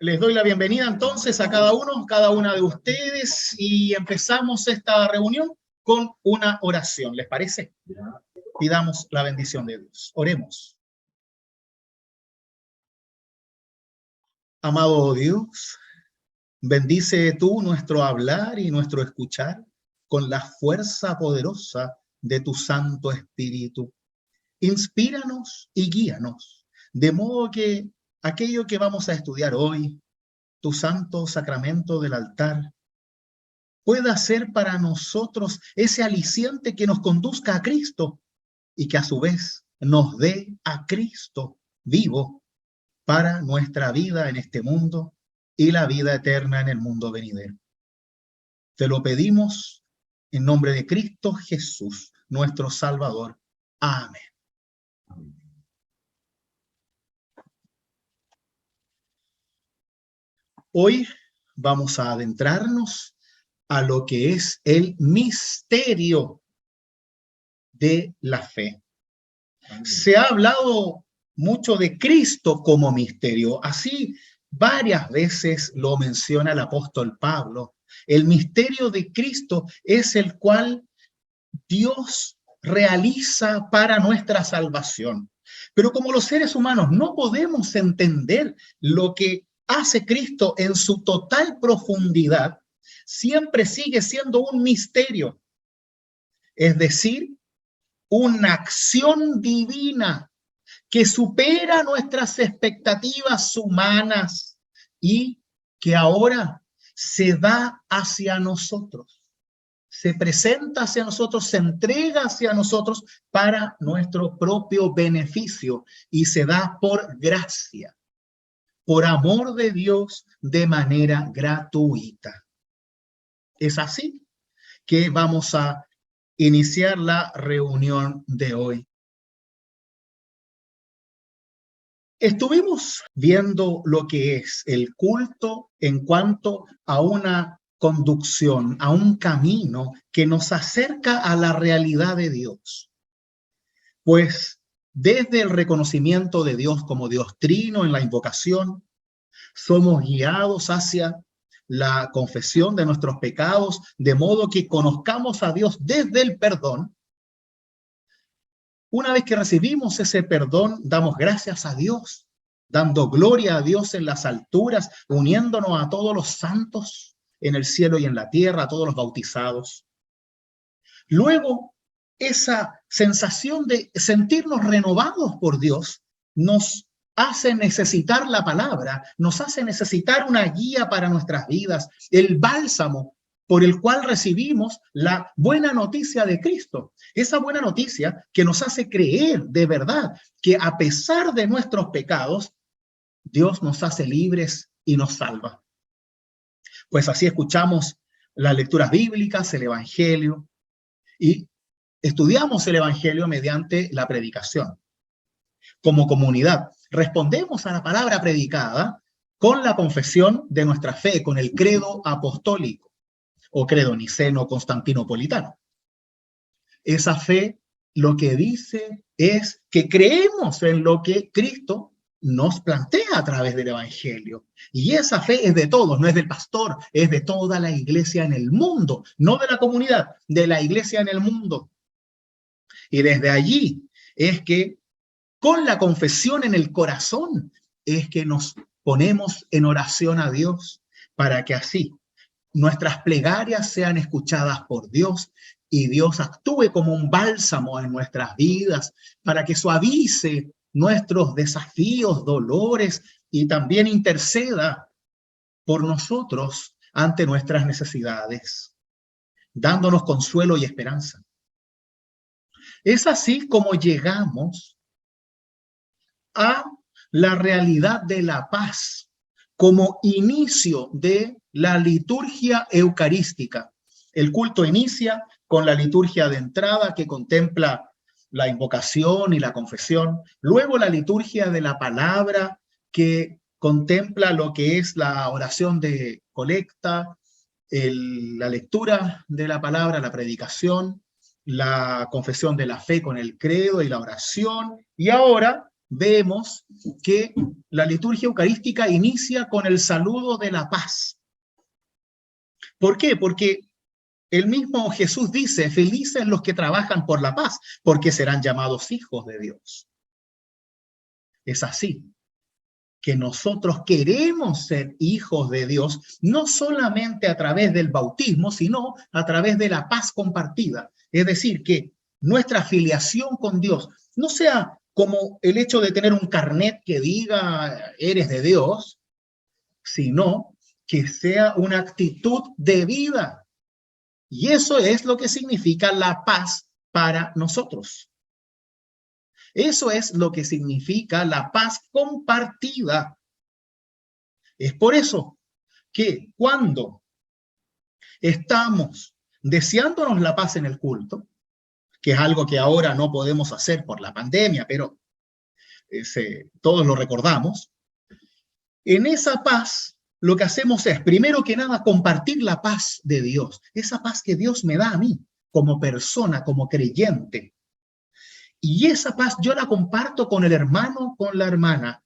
Les doy la bienvenida entonces a cada una de ustedes y empezamos esta reunión con una oración. ¿Les parece? Pidamos la bendición de Dios. Oremos. Amado Dios, bendice tú nuestro hablar y nuestro escuchar con la fuerza poderosa de tu Santo Espíritu. Inspíranos y guíanos, de modo que aquello que vamos a estudiar hoy, tu santo sacramento del altar, pueda ser para nosotros ese aliciente que nos conduzca a Cristo y que a su vez nos dé a Cristo vivo para nuestra vida en este mundo y la vida eterna en el mundo venidero. Te lo pedimos en nombre de Cristo Jesús, nuestro Salvador. Amén. Hoy vamos a adentrarnos a lo que es el misterio de la fe. Se ha hablado mucho de Cristo como misterio. Así varias veces lo menciona el apóstol Pablo. El misterio de Cristo es el cual Dios realiza para nuestra salvación. Pero como los seres humanos no podemos entender lo que hace Cristo en su total profundidad, siempre sigue siendo un misterio. Es decir, una acción divina que supera nuestras expectativas humanas y que ahora se da hacia nosotros, se presenta hacia nosotros, se entrega hacia nosotros para nuestro propio beneficio y se da por gracia, por amor de Dios de manera gratuita. Es así que vamos a iniciar la reunión de hoy. Estuvimos viendo lo que es el culto en cuanto a una conducción, a un camino que nos acerca a la realidad de Dios. Pues desde el reconocimiento de Dios como Dios trino en la invocación, somos guiados hacia la confesión de nuestros pecados, de modo que conozcamos a Dios desde el perdón. Una vez que recibimos ese perdón, damos gracias a Dios, dando gloria a Dios en las alturas, uniéndonos a todos los santos en el cielo y en la tierra, a todos los bautizados. Luego, esa sensación de sentirnos renovados por Dios nos hace necesitar la palabra, nos hace necesitar una guía para nuestras vidas, el bálsamo por el cual recibimos la buena noticia de Cristo. Esa buena noticia que nos hace creer de verdad que a pesar de nuestros pecados, Dios nos hace libres y nos salva. Pues así escuchamos las lecturas bíblicas, el Evangelio, y estudiamos el Evangelio mediante la predicación. Como comunidad, respondemos a la palabra predicada con la confesión de nuestra fe, con el credo apostólico o credo niceno constantinopolitano. Esa fe lo que dice es que creemos en lo que Cristo nos plantea a través del Evangelio. Y esa fe es de todos, no es del pastor, es de toda la iglesia en el mundo, no de la comunidad, de la iglesia en el mundo. Y desde allí es que con la confesión en el corazón es que nos ponemos en oración a Dios para que así nuestras plegarias sean escuchadas por Dios y Dios actúe como un bálsamo en nuestras vidas para que suavice nuestros desafíos, dolores y también interceda por nosotros ante nuestras necesidades, dándonos consuelo y esperanza. Es así como llegamos a la realidad de la paz como inicio de la liturgia eucarística. El culto inicia con la liturgia de entrada que contempla la invocación y la confesión. Luego la liturgia de la palabra que contempla lo que es la oración de colecta, la lectura de la palabra, la predicación, la confesión de la fe con el credo y la oración. Y ahora vemos que la liturgia eucarística inicia con el saludo de la paz. ¿Por qué? Porque el mismo Jesús dice, felices los que trabajan por la paz, porque serán llamados hijos de Dios. Es así que nosotros queremos ser hijos de Dios, no solamente a través del bautismo, sino a través de la paz compartida. Es decir, que nuestra filiación con Dios no sea como el hecho de tener un carnet que diga eres de Dios, sino que sea una actitud de vida. Y eso es lo que significa la paz para nosotros. Eso es lo que significa la paz compartida. Es por eso que cuando estamos deseándonos la paz en el culto, que es algo que ahora no podemos hacer por la pandemia, pero todos lo recordamos, en esa paz lo que hacemos es, primero que nada, compartir la paz de Dios, esa paz que Dios me da a mí como persona, como creyente. Y esa paz yo la comparto con el hermano, con la hermana.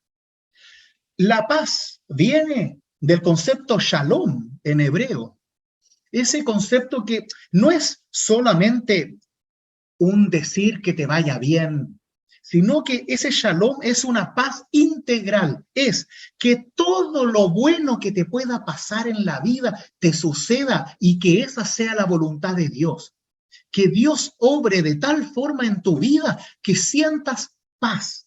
La paz viene del concepto shalom en hebreo. Ese concepto que no es solamente un decir que te vaya bien, sino que ese shalom es una paz integral. Es que todo lo bueno que te pueda pasar en la vida te suceda y que esa sea la voluntad de Dios. Que Dios obre de tal forma en tu vida que sientas paz.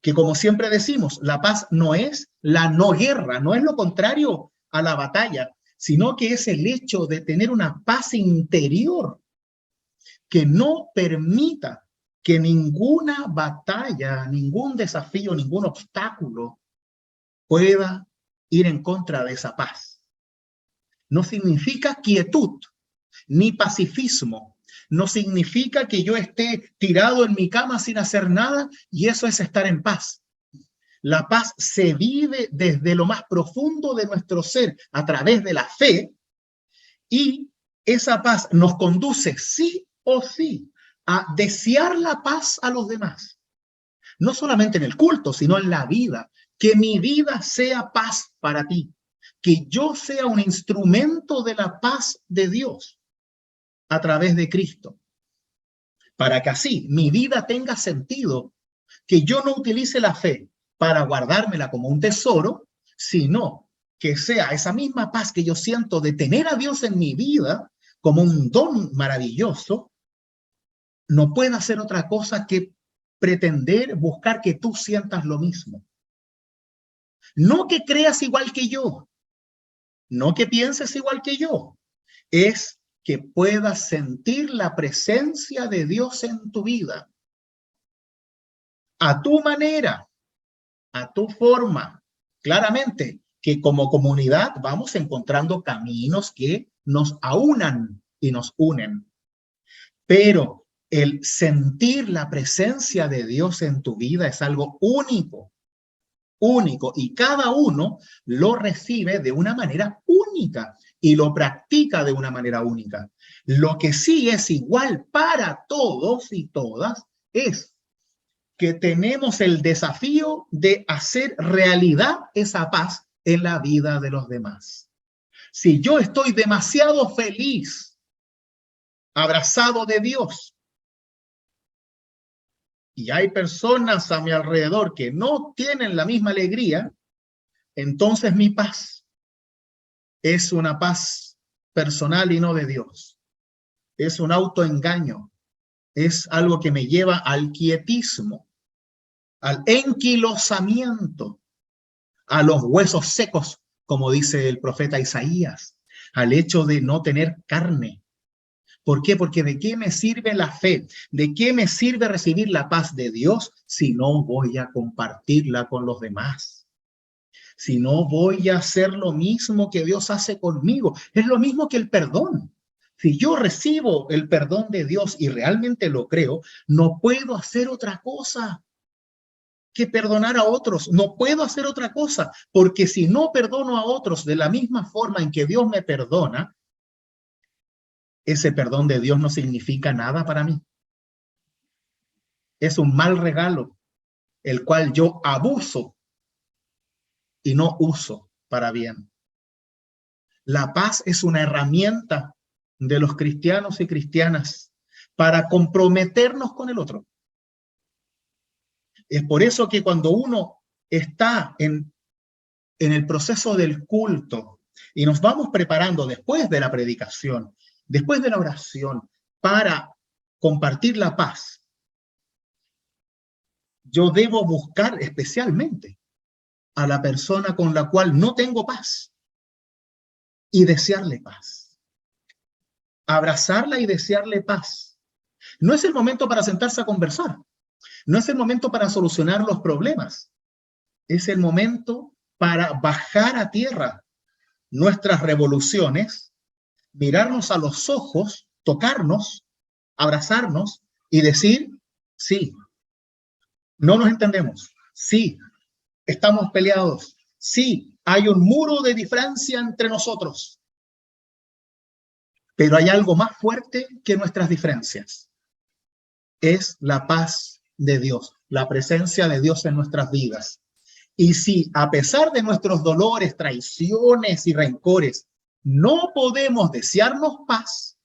Que como siempre decimos, la paz no es la no guerra, no es lo contrario a la batalla, sino que es el hecho de tener una paz interior que no permita que ninguna batalla, ningún desafío, ningún obstáculo pueda ir en contra de esa paz. No significa quietud, ni pacifismo. No significa que yo esté tirado en mi cama sin hacer nada y eso es estar en paz. La paz se vive desde lo más profundo de nuestro ser a través de la fe y esa paz nos conduce sí o sí a desear la paz a los demás. No solamente en el culto, sino en la vida. Que mi vida sea paz para ti. Que yo sea un instrumento de la paz de Dios a través de Cristo. Para que así mi vida tenga sentido. Que yo no utilice la fe para guardármela como un tesoro, sino que sea esa misma paz que yo siento de tener a Dios en mi vida como un don maravilloso, no pueda hacer otra cosa que pretender buscar que tú sientas lo mismo. No que creas igual que yo, no que pienses igual que yo, es que puedas sentir la presencia de Dios en tu vida, a tu manera, a tu forma. Claramente que como comunidad vamos encontrando caminos que nos aunan y nos unen, pero el sentir la presencia de Dios en tu vida es algo único, único, y cada uno lo recibe de una manera única y lo practica de una manera única. Lo que sí es igual para todos y todas es que tenemos el desafío de hacer realidad esa paz en la vida de los demás. Si yo estoy demasiado feliz, abrazado de Dios, y hay personas a mi alrededor que no tienen la misma alegría, entonces mi paz es una paz personal y no de Dios. Es un autoengaño. Es algo que me lleva al quietismo, al enquilosamiento, a los huesos secos, como dice el profeta Isaías, al hecho de no tener carne. ¿Por qué? Porque ¿de qué me sirve la fe? ¿De qué me sirve recibir la paz de Dios si no voy a compartirla con los demás? Si no voy a hacer lo mismo que Dios hace conmigo. Es lo mismo que el perdón. Si yo recibo el perdón de Dios y realmente lo creo, no puedo hacer otra cosa que perdonar a otros. No puedo hacer otra cosa, porque si no perdono a otros de la misma forma en que Dios me perdona, ese perdón de Dios no significa nada para mí. Es un mal regalo, el cual yo abuso y no uso para bien. La paz es una herramienta de los cristianos y cristianas para comprometernos con el otro. Es por eso que cuando uno está en el proceso del culto y nos vamos preparando después de la predicación, después de la oración, para compartir la paz, yo debo buscar especialmente a la persona con la cual no tengo paz y desearle paz. Abrazarla y desearle paz. No es el momento para sentarse a conversar. No es el momento para solucionar los problemas. Es el momento para bajar a tierra nuestras revoluciones, mirarnos a los ojos, tocarnos, abrazarnos y decir, sí, no nos entendemos, sí, estamos peleados, sí, hay un muro de diferencia entre nosotros, pero hay algo más fuerte que nuestras diferencias. Es la paz de Dios, la presencia de Dios en nuestras vidas. Y si a pesar de nuestros dolores, traiciones y rencores, no podemos desearnos paz,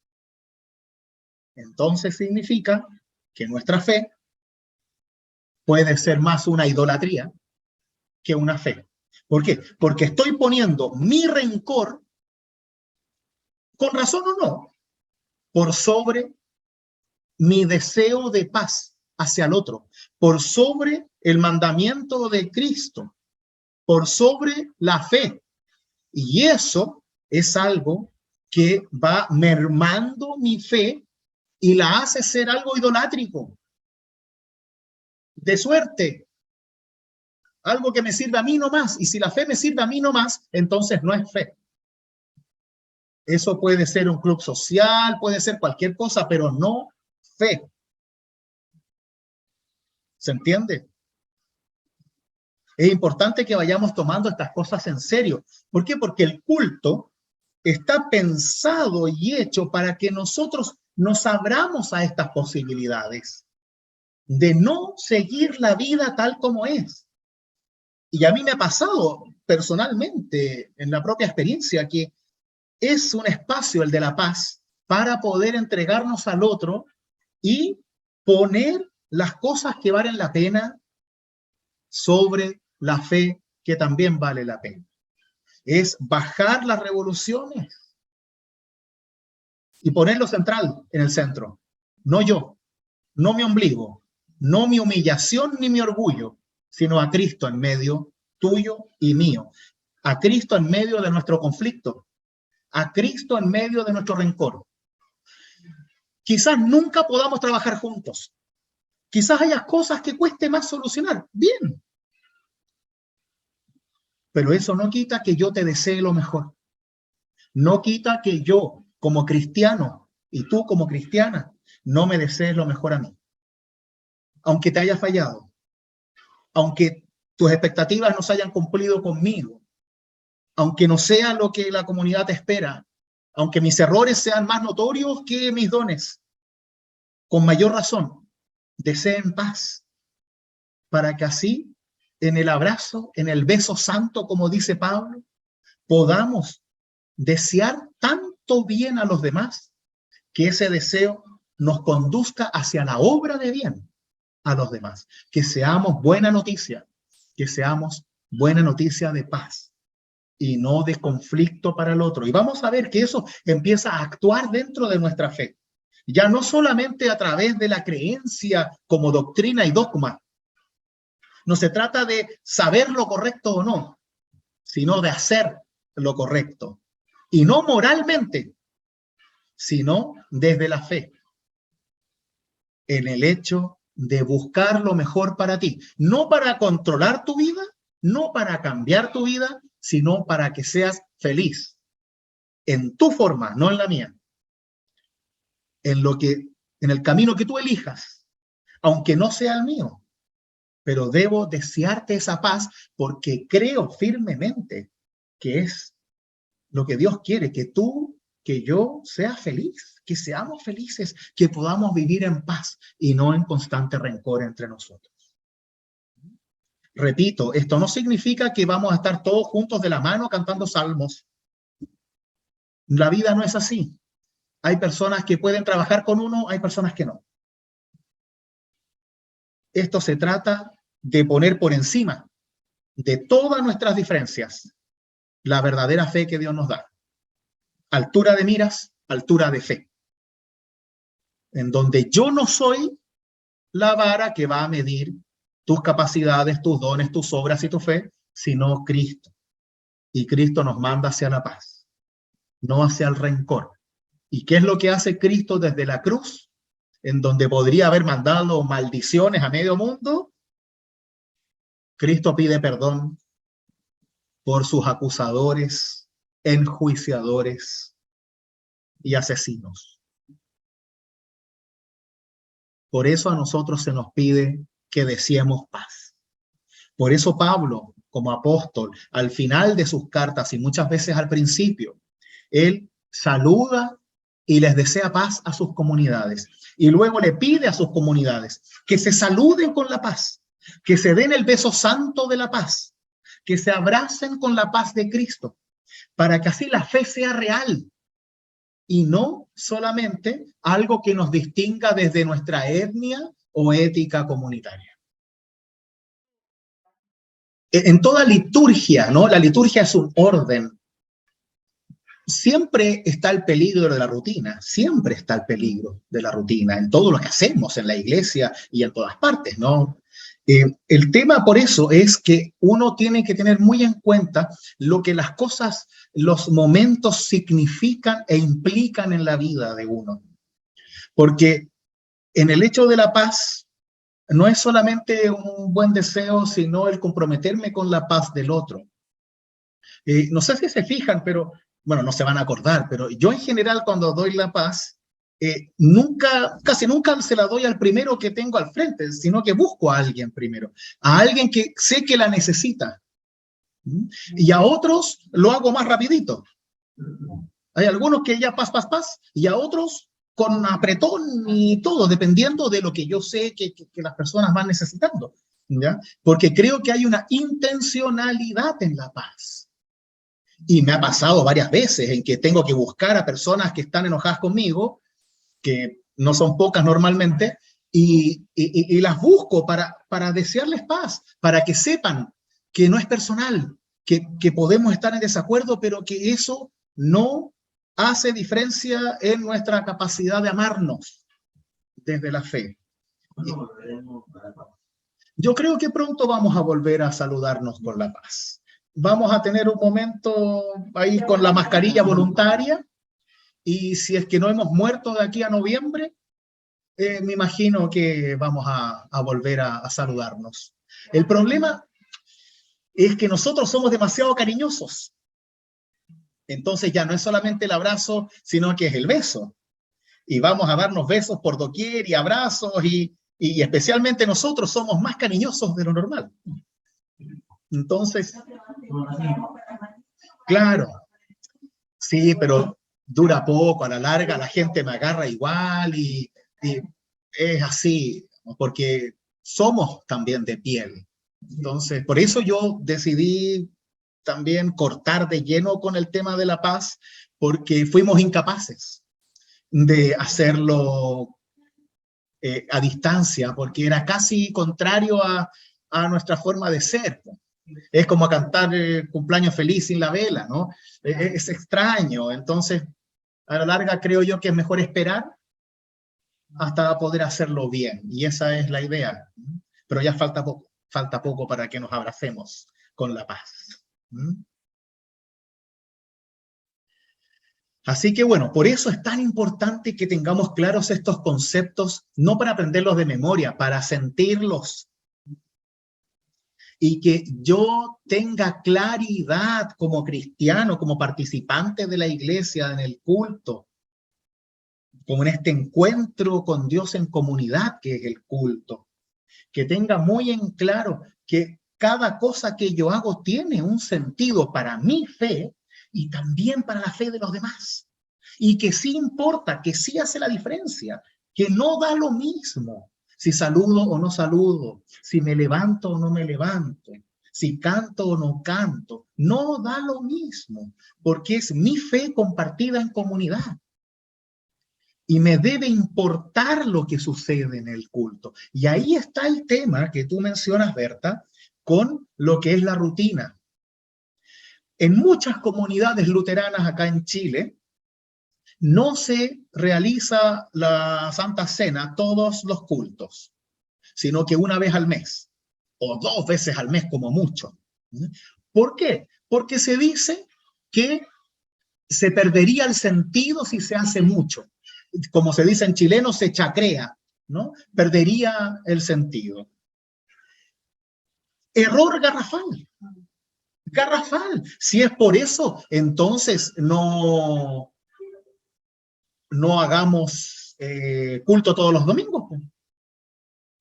entonces significa que nuestra fe puede ser más una idolatría que una fe. ¿Por qué? Porque estoy poniendo mi rencor, con razón o no, por sobre mi deseo de paz hacia el otro, por sobre el mandamiento de Cristo, por sobre la fe. Y eso es algo que va mermando mi fe y la hace ser algo idolátrico, de suerte, algo que me sirve a mí nomás. Y si la fe me sirve a mí nomás, entonces no es fe. Eso puede ser un club social, puede ser cualquier cosa, pero no fe. ¿Se entiende? Es importante que vayamos tomando estas cosas en serio. ¿Por qué? Porque el culto está pensado y hecho para que nosotros nos abramos a estas posibilidades de no seguir la vida tal como es. Y a mí me ha pasado personalmente, en la propia experiencia, que es un espacio, el de la paz, para poder entregarnos al otro y poner las cosas que valen la pena sobre la fe que también vale la pena. Es bajar las revoluciones y ponerlo central en el centro. No yo, no mi ombligo, no mi humillación ni mi orgullo, sino a Cristo en medio tuyo y mío. A Cristo en medio de nuestro conflicto. A Cristo en medio de nuestro rencor. Quizás nunca podamos trabajar juntos. Quizás haya cosas que cueste más solucionar. Bien. Pero eso no quita que yo te desee lo mejor. No quita que yo, como cristiano, y tú como cristiana, no me desees lo mejor a mí. Aunque te haya fallado. Aunque tus expectativas no se hayan cumplido conmigo. Aunque no sea lo que la comunidad te espera. Aunque mis errores sean más notorios que mis dones. Con mayor razón, deseen paz. Para que así, en el abrazo, en el beso santo, como dice Pablo, podamos desear tanto bien a los demás que ese deseo nos conduzca hacia la obra de bien a los demás. Que seamos buena noticia, que seamos buena noticia de paz y no de conflicto para el otro. Y vamos a ver que eso empieza a actuar dentro de nuestra fe. Ya no solamente a través de la creencia como doctrina y dogma. No se trata de saber lo correcto o no, sino de hacer lo correcto. Y no moralmente, sino desde la fe. En el hecho de buscar lo mejor para ti. No para controlar tu vida, no para cambiar tu vida, sino para que seas feliz. En tu forma, no en la mía. En el camino que tú elijas, aunque no sea el mío. Pero debo desearte esa paz porque creo firmemente que es lo que Dios quiere, que tú, que yo sea feliz, que seamos felices, que podamos vivir en paz y no en constante rencor entre nosotros. Repito, esto no significa que vamos a estar todos juntos de la mano cantando salmos. La vida no es así. Hay personas que pueden trabajar con uno, hay personas que no. Esto se trata de poner por encima de todas nuestras diferencias la verdadera fe que Dios nos da. Altura de miras, altura de fe. En donde yo no soy la vara que va a medir tus capacidades, tus dones, tus obras y tu fe, sino Cristo. Y Cristo nos manda hacia la paz, no hacia el rencor. ¿Y qué es lo que hace Cristo desde la cruz? En donde podría haber mandado maldiciones a medio mundo, Cristo pide perdón por sus acusadores, enjuiciadores y asesinos. Por eso a nosotros se nos pide que deseemos paz. Por eso Pablo, como apóstol, al final de sus cartas y muchas veces al principio, él saluda y les desea paz a sus comunidades. Y luego le pide a sus comunidades que se saluden con la paz, que se den el beso santo de la paz, que se abracen con la paz de Cristo, para que así la fe sea real y no solamente algo que nos distinga desde nuestra etnia o ética comunitaria. En toda liturgia, ¿no? La liturgia es un orden. Siempre está el peligro de la rutina, siempre está el peligro de la rutina en todo lo que hacemos en la iglesia y en todas partes, ¿no? El tema por eso es que uno tiene que tener muy en cuenta lo que las cosas, los momentos significan e implican en la vida de uno. Porque en el hecho de la paz no es solamente un buen deseo, sino el comprometerme con la paz del otro. No sé si se fijan, pero, bueno, no se van a acordar, pero yo en general cuando doy la paz, casi nunca se la doy al primero que tengo al frente, sino que busco a alguien primero, a alguien que sé que la necesita. Y a otros lo hago más rapidito. Hay algunos que ya paz, y a otros con apretón y todo, dependiendo de lo que yo sé que las personas van necesitando, ¿ya? Porque creo que hay una intencionalidad en la paz. Y me ha pasado varias veces en que tengo que buscar a personas que están enojadas conmigo, que no son pocas normalmente, y las busco para desearles paz, para que sepan que no es personal, que podemos estar en desacuerdo, pero que eso no hace diferencia en nuestra capacidad de amarnos desde la fe. Yo creo que pronto vamos a volver a saludarnos con la paz. Vamos a tener un momento ahí con la mascarilla voluntaria, y si es que no hemos muerto de aquí a noviembre, me imagino que vamos a volver a saludarnos. El problema es que nosotros somos demasiado cariñosos. Entonces ya no es solamente el abrazo, sino que es el beso. Y vamos a darnos besos por doquier y abrazos, y especialmente nosotros somos más cariñosos de lo normal. Entonces, claro, sí, pero dura poco, a la larga la gente me agarra igual y es así, porque somos también de piel. Entonces, por eso yo decidí también cortar de lleno con el tema de la paz, porque fuimos incapaces de hacerlo a distancia, porque era casi contrario a nuestra forma de ser. Es como cantar cumpleaños feliz sin la vela, ¿no? Es extraño. Entonces, a la larga creo yo que es mejor esperar hasta poder hacerlo bien. Y esa es la idea. Pero ya falta poco para que nos abracemos con la paz. Así que bueno, por eso es tan importante que tengamos claros estos conceptos, no para aprenderlos de memoria, para sentirlos. Y que yo tenga claridad como cristiano, como participante de la iglesia en el culto, como en este encuentro con Dios en comunidad que es el culto, que tenga muy en claro que cada cosa que yo hago tiene un sentido para mi fe y también para la fe de los demás. Y que sí importa, que sí hace la diferencia, que no da lo mismo si saludo o no saludo, si me levanto o no me levanto, si canto o no canto. No da lo mismo, porque es mi fe compartida en comunidad. Y me debe importar lo que sucede en el culto. Y ahí está el tema que tú mencionas, Berta, con lo que es la rutina. En muchas comunidades luteranas acá en Chile, no se realiza la Santa Cena todos los cultos, sino que una vez al mes, o 2 veces al mes como mucho. ¿Por qué? Porque se dice que se perdería el sentido si se hace mucho. Como se dice en chileno, se chacrea, ¿no? Perdería el sentido. Error garrafal. Garrafal. Si es por eso, entonces no hagamos culto todos los domingos.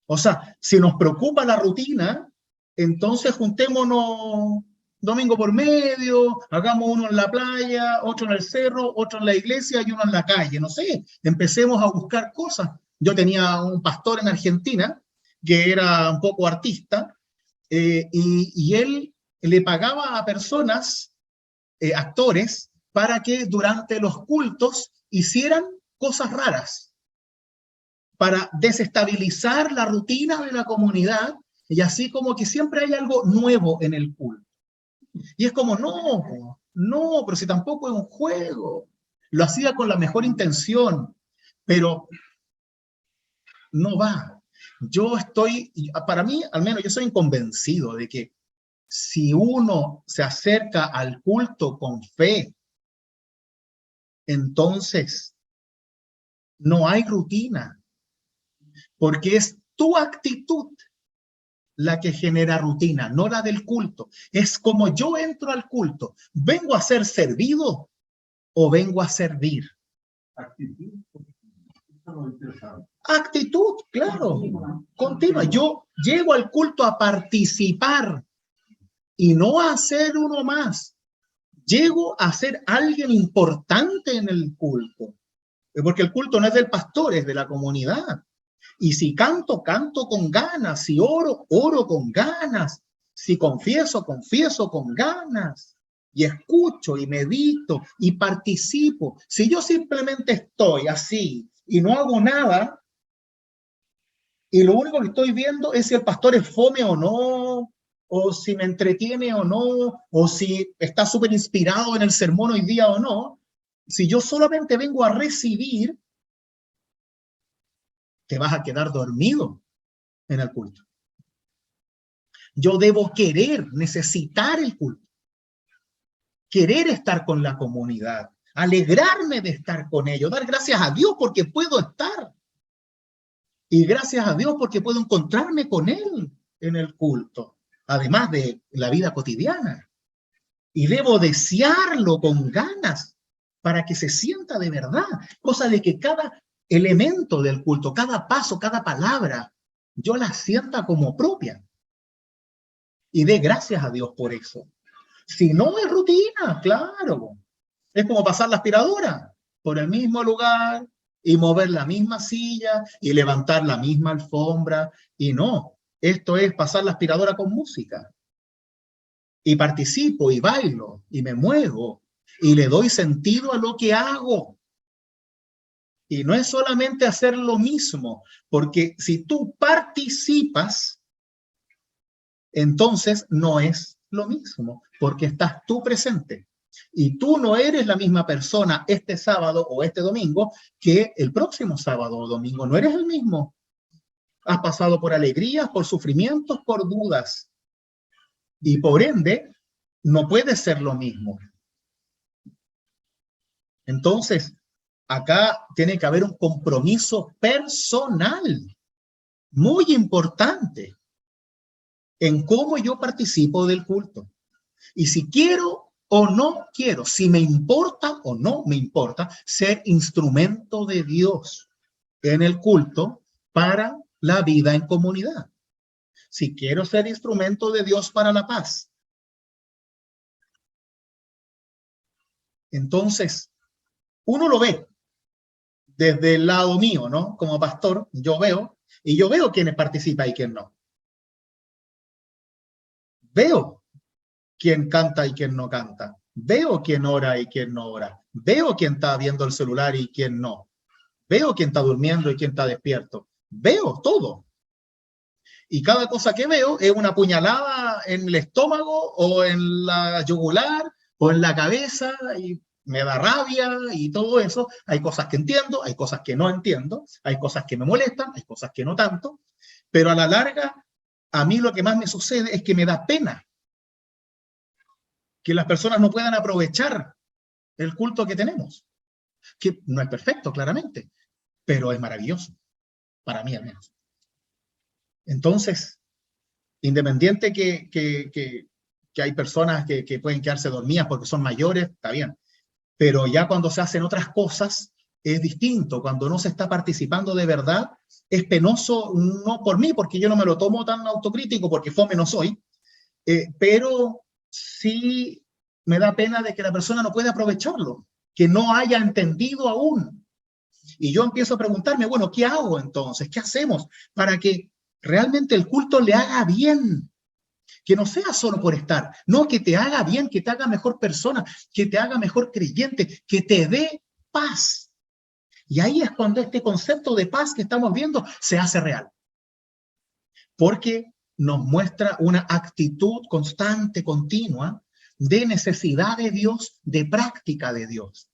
O sea, si nos preocupa la rutina, entonces juntémonos domingo por medio, hagamos uno en la playa, otro en el cerro, otro en la iglesia y uno en la calle, no sé, empecemos a buscar cosas. Yo tenía un pastor en Argentina que era un poco artista y él le pagaba a personas, actores, para que durante los cultos hicieran cosas raras, para desestabilizar la rutina de la comunidad y así como que siempre hay algo nuevo en el culto. Y es como, no, pero si tampoco es un juego. Lo hacía con la mejor intención, pero no va. Para mí, al menos yo soy convencido de que si uno se acerca al culto con fe, entonces no hay rutina, porque es tu actitud la que genera rutina, no la del culto. Es como yo entro al culto, ¿vengo a ser servido o vengo a servir? Actitud. Actitud, claro, continua. Yo llego al culto a participar y no a ser uno más. Llego a ser alguien importante en el culto, porque el culto no es del pastor, es de la comunidad. Y si canto, canto con ganas. Si oro, oro con ganas. Si confieso, confieso con ganas. Y escucho y medito y participo. Si yo simplemente estoy así y no hago nada, y lo único que estoy viendo es si el pastor es fome o no, o si me entretiene o no, o si está súper inspirado en el sermón hoy día o no, si yo solamente vengo a recibir, te vas a quedar dormido en el culto. Yo debo querer, necesitar el culto, querer estar con la comunidad, alegrarme de estar con ellos, dar gracias a Dios porque puedo estar. Y gracias a Dios porque puedo encontrarme con Él en el culto, además de la vida cotidiana. Y debo desearlo con ganas para que se sienta de verdad, cosa de que cada elemento del culto, cada paso, cada palabra, yo la sienta como propia. Y dé gracias a Dios por eso. Si no es rutina, claro. Es como pasar la aspiradora por el mismo lugar y mover la misma silla y levantar la misma alfombra. Y no, esto es pasar la aspiradora con música. Y participo y bailo y me muevo y le doy sentido a lo que hago. Y no es solamente hacer lo mismo, porque si tú participas, entonces no es lo mismo, porque estás tú presente. Y tú no eres la misma persona este sábado o este domingo que el próximo sábado o domingo. No eres el mismo. Has pasado por alegrías, por sufrimientos, por dudas. Y por ende, no puede ser lo mismo. Entonces, acá tiene que haber un compromiso personal muy importante en cómo yo participo del culto. Y si quiero o no quiero, si me importa o no me importa ser instrumento de Dios en el culto para la vida en comunidad. Si quiero ser instrumento de Dios para la paz. Entonces, uno lo ve desde el lado mío, ¿no? Como pastor, yo veo, y yo veo quién participa y quién no. Veo quién canta y quién no canta. Veo quién ora y quién no ora. Veo quién está viendo el celular y quién no. Veo quién está durmiendo y quién está despierto. Veo todo. Y cada cosa que veo es una puñalada en el estómago o en la yugular o en la cabeza y me da rabia y todo eso. Hay cosas que entiendo, hay cosas que no entiendo, hay cosas que me molestan, hay cosas que no tanto, pero a la larga, a mí lo que más me sucede es que me da pena que las personas no puedan aprovechar el culto que tenemos, que no es perfecto, claramente, pero es maravilloso, para mí al menos. Entonces, independiente que hay personas que pueden quedarse dormidas porque son mayores, está bien, pero ya cuando se hacen otras cosas es distinto, cuando no se está participando de verdad, es penoso, no por mí, porque yo no me lo tomo tan autocrítico, porque fome no soy, pero sí me da pena de que la persona no pueda aprovecharlo, que no haya entendido aún. Y yo empiezo a preguntarme, bueno, ¿qué hago entonces? ¿Qué hacemos para que realmente el culto le haga bien? Que no sea solo por estar, no, que te haga bien, que te haga mejor persona, que te haga mejor creyente, que te dé paz. Y ahí es cuando este concepto de paz que estamos viendo se hace real. Porque nos muestra una actitud constante, continua, de necesidad de Dios, de práctica de Dios,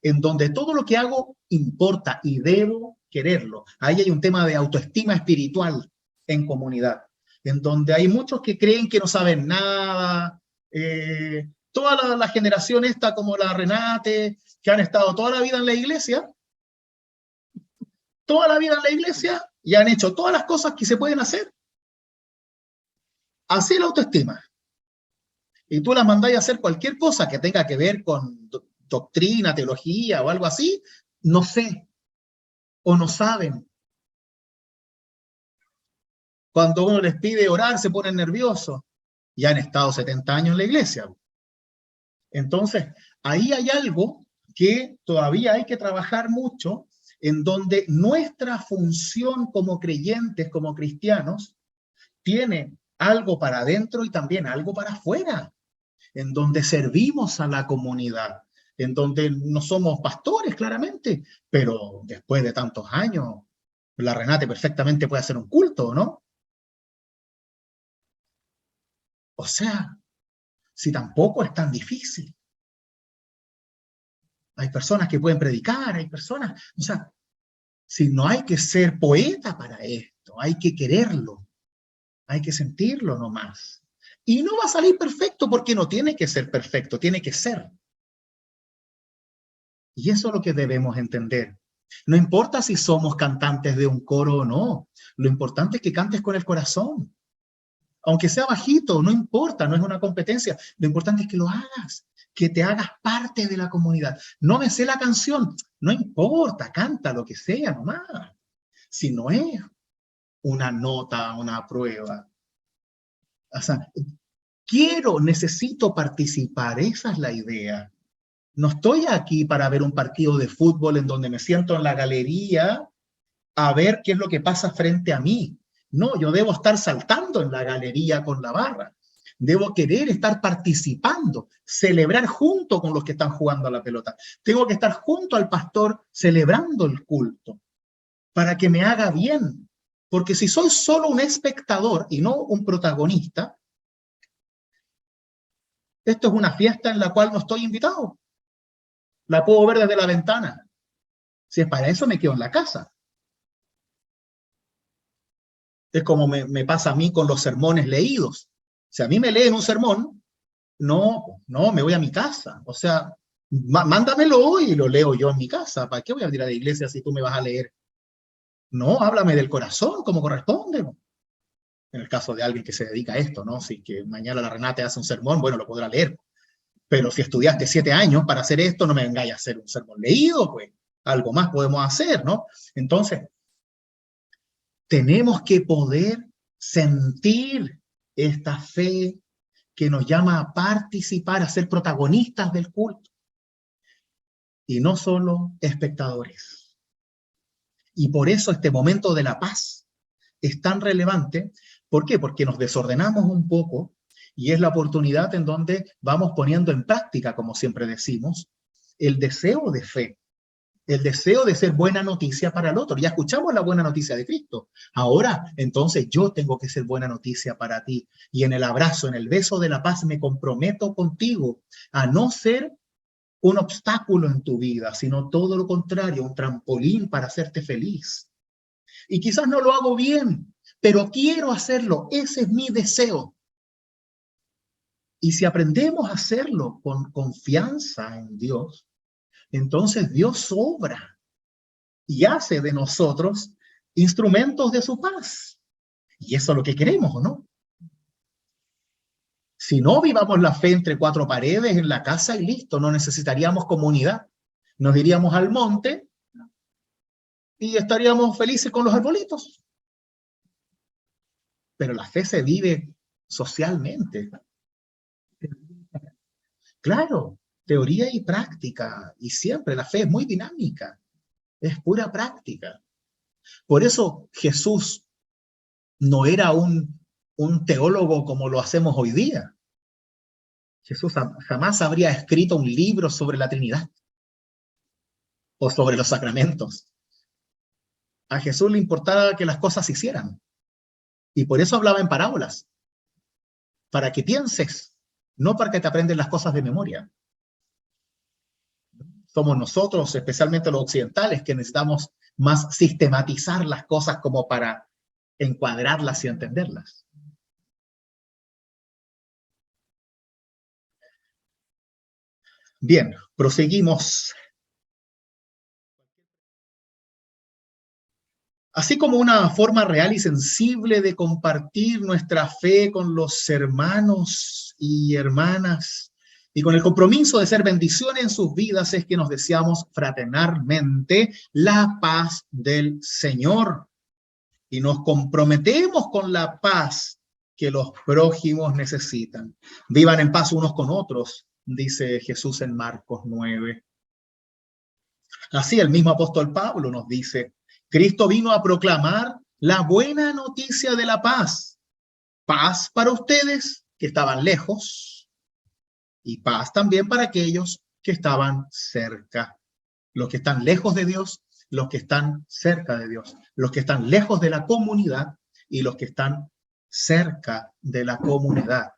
en donde todo lo que hago importa y debo quererlo. Ahí hay un tema de autoestima espiritual en comunidad, en donde hay muchos que creen que no saben nada, toda la generación esta como la Renate, que han estado toda la vida en la iglesia, y han hecho todas las cosas que se pueden hacer. Así la autoestima. Y tú las mandáis a hacer cualquier cosa que tenga que ver con doctrina, teología o algo así, no sé, o no saben. Cuando uno les pide orar, se ponen nerviosos. Ya han estado 70 años en la iglesia. Entonces, ahí hay algo que todavía hay que trabajar mucho, en donde nuestra función como creyentes, como cristianos, tiene algo para adentro y también algo para afuera, en donde servimos a la comunidad, en donde no somos pastores, claramente, pero después de tantos años, la Renate perfectamente puede hacer un culto, ¿no? O sea, si tampoco es tan difícil. Hay personas que pueden predicar, hay personas, o sea, si no hay que ser poeta para esto, hay que quererlo, hay que sentirlo nomás. Y no va a salir perfecto porque no tiene que ser perfecto, tiene que ser. Y eso es lo que debemos entender. No importa si somos cantantes de un coro o no, lo importante es que cantes con el corazón. Aunque sea bajito, no importa, no es una competencia. Lo importante es que lo hagas, que te hagas parte de la comunidad. No me sé la canción, no importa, canta lo que sea nomás. Si no es una nota, una prueba. O sea, necesito participar, esa es la idea. No estoy aquí para ver un partido de fútbol en donde me siento en la galería a ver qué es lo que pasa frente a mí. No, yo debo estar saltando en la galería con la barra. Debo querer estar participando, celebrar junto con los que están jugando a la pelota. Tengo que estar junto al pastor celebrando el culto para que me haga bien. Porque si soy solo un espectador y no un protagonista, esto es una fiesta en la cual no estoy invitado. La puedo ver desde la ventana. Si es para eso, me quedo en la casa. Es como me pasa a mí con los sermones leídos. Si a mí me leen un sermón, no, me voy a mi casa. O sea, mándamelo y lo leo yo en mi casa. ¿Para qué voy a ir a la iglesia si tú me vas a leer? No, háblame del corazón como corresponde. En el caso de alguien que se dedica a esto, ¿no? Si que mañana la Renate hace un sermón, bueno, lo podrá leer. Pero si estudiaste 7 años para hacer esto, no me vengáis a hacer un sermón leído, pues algo más podemos hacer, ¿no? Entonces, tenemos que poder sentir esta fe que nos llama a participar, a ser protagonistas del culto y no solo espectadores. Y por eso este momento de la paz es tan relevante. ¿Por qué? Porque nos desordenamos un poco y es la oportunidad en donde vamos poniendo en práctica, como siempre decimos, el deseo de fe, el deseo de ser buena noticia para el otro. Ya escuchamos la buena noticia de Cristo. Ahora, entonces, yo tengo que ser buena noticia para ti. Y en el abrazo, en el beso de la paz, me comprometo contigo a no ser un obstáculo en tu vida, sino todo lo contrario, un trampolín para hacerte feliz. Y quizás no lo hago bien, pero quiero hacerlo. Ese es mi deseo. Y si aprendemos a hacerlo con confianza en Dios, entonces Dios obra y hace de nosotros instrumentos de su paz. Y eso es lo que queremos, ¿o no? Si no, vivamos la fe entre cuatro paredes en la casa y listo, no necesitaríamos comunidad. Nos iríamos al monte y estaríamos felices con los arbolitos. Pero la fe se vive socialmente. Claro, teoría y práctica. Y siempre la fe es muy dinámica, es pura práctica. Por eso Jesús no era un teólogo como lo hacemos hoy día. Jesús jamás habría escrito un libro sobre la Trinidad o sobre los sacramentos. A Jesús le importaba que las cosas se hicieran. Y por eso hablaba en parábolas, para que pienses, no para que te aprendes las cosas de memoria. Somos nosotros, especialmente los occidentales, que necesitamos más sistematizar las cosas como para encuadrarlas y entenderlas. Bien, proseguimos. Así como una forma real y sensible de compartir nuestra fe con los hermanos y hermanas y con el compromiso de ser bendición en sus vidas, es que nos deseamos fraternalmente la paz del Señor y nos comprometemos con la paz que los prójimos necesitan. Vivan en paz unos con otros, dice Jesús en Marcos 9. Así el mismo apóstol Pablo nos dice, Cristo vino a proclamar la buena noticia de la paz. Paz para ustedes que estaban lejos y paz también para aquellos que estaban cerca. Los que están lejos de Dios, los que están cerca de Dios, los que están lejos de la comunidad y los que están cerca de la comunidad.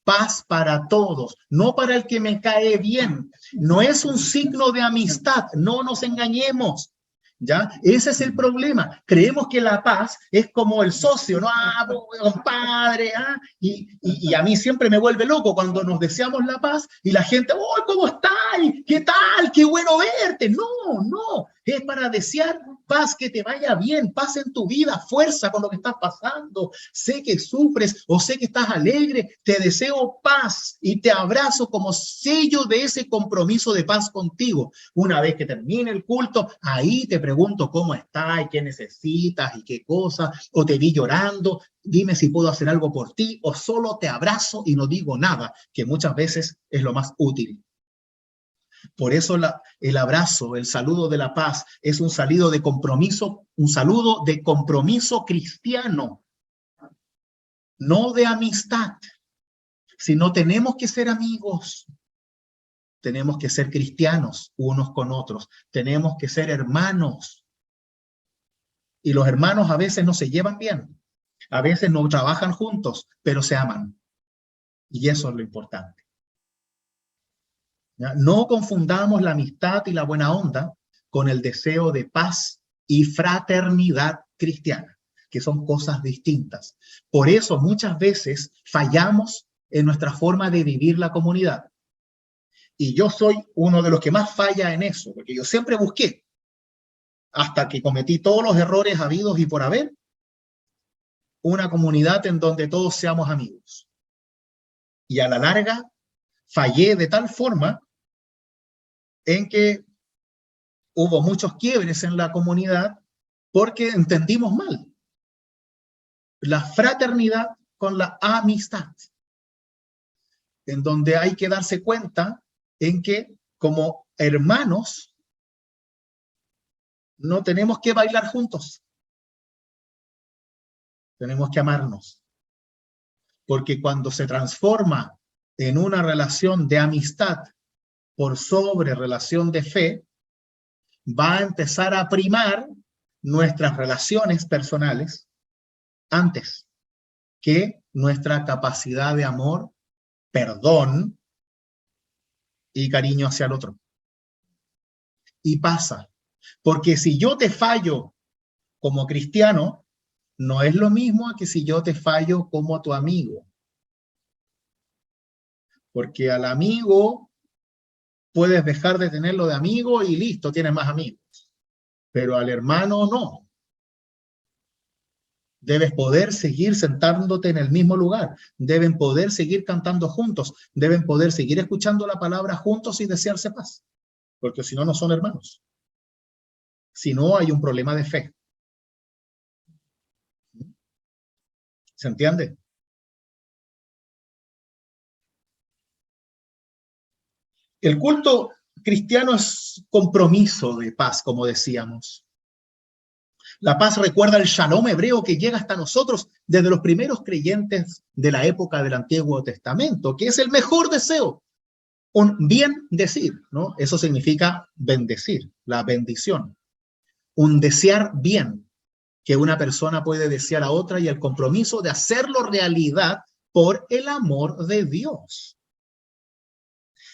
Paz para todos, no para el que me cae bien. No es un signo de amistad, no nos engañemos. ¿Ya? Ese es el problema. Creemos que la paz es como el socio, ¿no? Ah, compadre, ¿ah? Y a mí siempre me vuelve loco cuando nos deseamos la paz y la gente, ¡oh, cómo estás! ¿Qué tal? ¡Qué bueno verte! No, no, es para desear paz, que te vaya bien, paz en tu vida, fuerza con lo que estás pasando. Sé que sufres o sé que estás alegre, te deseo paz y te abrazo como sello de ese compromiso de paz contigo. Una vez que termine el culto, ahí te pregunto cómo estás y qué necesitas y qué cosas, o te vi llorando, dime si puedo hacer algo por ti, o solo te abrazo y no digo nada, que muchas veces es lo más útil. Por eso el abrazo, el saludo de la paz es un saludo de compromiso cristiano, no de amistad. Si no tenemos que ser amigos, tenemos que ser cristianos unos con otros, tenemos que ser hermanos. Y los hermanos a veces no se llevan bien, a veces no trabajan juntos, pero se aman. Y eso es lo importante. ¿Ya? No confundamos la amistad y la buena onda con el deseo de paz y fraternidad cristiana, que son cosas distintas. Por eso muchas veces fallamos en nuestra forma de vivir la comunidad. Y yo soy uno de los que más falla en eso, porque yo siempre busqué, hasta que cometí todos los errores habidos y por haber, una comunidad en donde todos seamos amigos. Y a la larga fallé de tal forma en que hubo muchos quiebres en la comunidad porque entendimos mal la fraternidad con la amistad, en donde hay que darse cuenta en que como hermanos No tenemos que bailar juntos. Tenemos que amarnos. Porque cuando se transforma en una relación de amistad por sobre relación de fe, va a empezar a primar nuestras relaciones personales antes que nuestra capacidad de amor, perdón y cariño hacia el otro. Y pasa, porque si yo te fallo como cristiano, no es lo mismo que si yo te fallo como tu amigo. Porque al amigo puedes dejar de tenerlo de amigo y listo, tienes más amigos. Pero al hermano no. Debes poder seguir sentándote en el mismo lugar. Deben poder seguir cantando juntos. Deben poder seguir escuchando la palabra juntos y desearse paz. Porque si no, no son hermanos. Si no, hay un problema de fe. ¿Se entiende? El culto cristiano es compromiso de paz, como decíamos. La paz recuerda el shalom hebreo que llega hasta nosotros desde los primeros creyentes de la época del Antiguo Testamento, que es el mejor deseo, un bien decir, ¿no? Eso significa bendecir, la bendición. Un desear bien que una persona puede desear a otra y el compromiso de hacerlo realidad por el amor de Dios.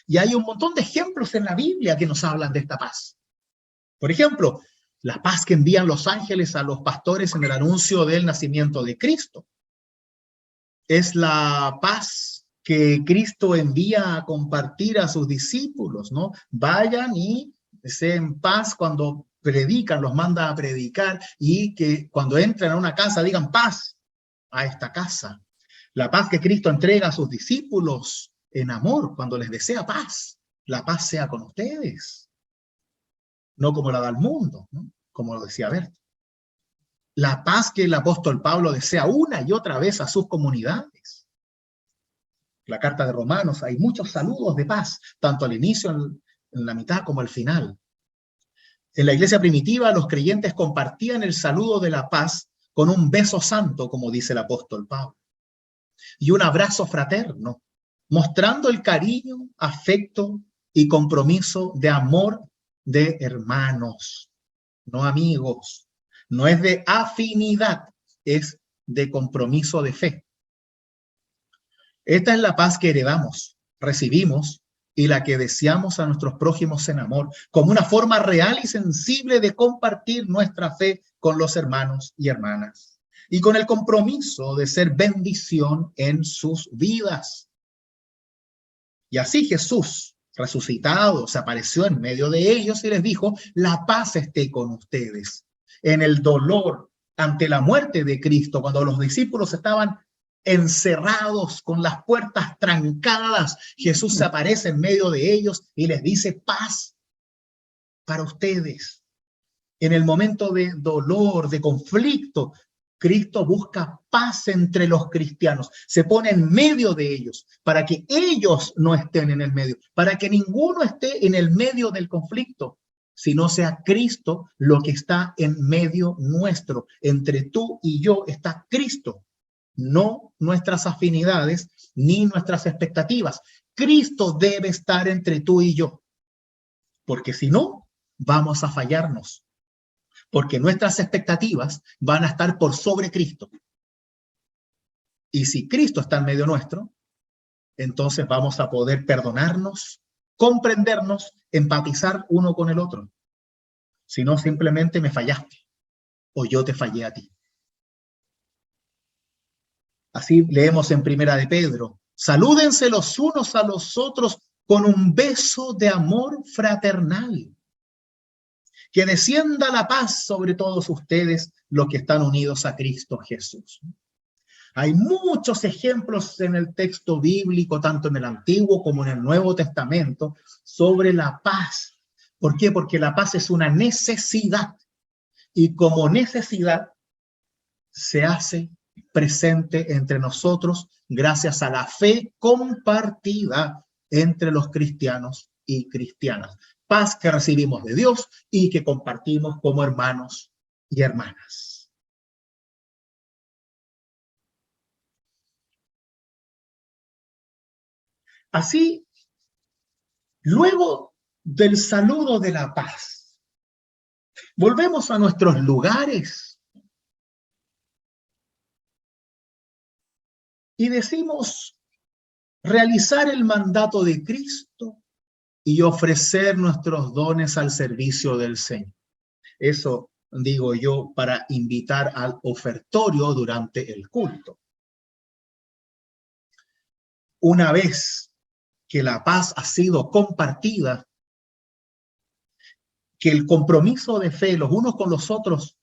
Y hay un montón de ejemplos en la Biblia que nos hablan de esta paz. Por ejemplo, la paz que envían los ángeles a los pastores en el anuncio del nacimiento de Cristo. Es la paz que Cristo envía a compartir a sus discípulos, ¿no? Vayan y estén en paz cuando predican, los manda a predicar, y que cuando entren a una casa digan paz a esta casa. La paz que Cristo entrega a sus discípulos en amor cuando les desea paz. La paz sea con ustedes, no como la da el mundo, ¿no? Como lo decía Bert. La paz que el apóstol Pablo desea una y otra vez a sus comunidades. La carta de Romanos, hay muchos saludos de paz, tanto al inicio, en la mitad, como al final. En la iglesia primitiva, los creyentes compartían el saludo de la paz con un beso santo, como dice el apóstol Pablo, y un abrazo fraterno, mostrando el cariño, afecto y compromiso de amor de hermanos, no amigos. No es de afinidad, es de compromiso de fe. Esta es la paz que heredamos, recibimos y la que deseamos a nuestros prójimos en amor, como una forma real y sensible de compartir nuestra fe con los hermanos y hermanas, y con el compromiso de ser bendición en sus vidas. Y así Jesús, resucitado, se apareció en medio de ellos y les dijo: la paz esté con ustedes. En el dolor ante la muerte de Cristo, cuando los discípulos estaban encerrados con las puertas trancadas, Jesús se aparece en medio de ellos y les dice: paz para ustedes. En el momento de dolor, de conflicto, Cristo busca paz entre los cristianos, se pone en medio de ellos para que ellos no estén en el medio, para que ninguno esté en el medio del conflicto, sino sea Cristo lo que está en medio nuestro. Entre tú y yo está Cristo, no nuestras afinidades ni nuestras expectativas. Cristo debe estar entre tú y yo, porque si no, vamos a fallarnos. Porque nuestras expectativas van a estar por sobre Cristo. Y si Cristo está en medio nuestro, entonces vamos a poder perdonarnos, comprendernos, empatizar uno con el otro. Si no, simplemente me fallaste o yo te fallé a ti. Así leemos en Primera de Pedro: salúdense los unos a los otros con un beso de amor fraternal. Que descienda la paz sobre todos ustedes, los que están unidos a Cristo Jesús. Hay muchos ejemplos en el texto bíblico, tanto en el Antiguo como en el Nuevo Testamento, sobre la paz. ¿Por qué? Porque la paz es una necesidad. Y como necesidad se hace presente entre nosotros gracias a la fe compartida entre los cristianos y cristianas. paz que recibimos de Dios y que compartimos como hermanos y hermanas. Así, luego del saludo de la paz, volvemos a nuestros lugares y decimos realizar el mandato de Cristo y ofrecer nuestros dones al servicio del Señor. Eso digo yo para invitar al ofertorio durante el culto. Una vez que la paz ha sido compartida, que el compromiso de fe los unos con los otros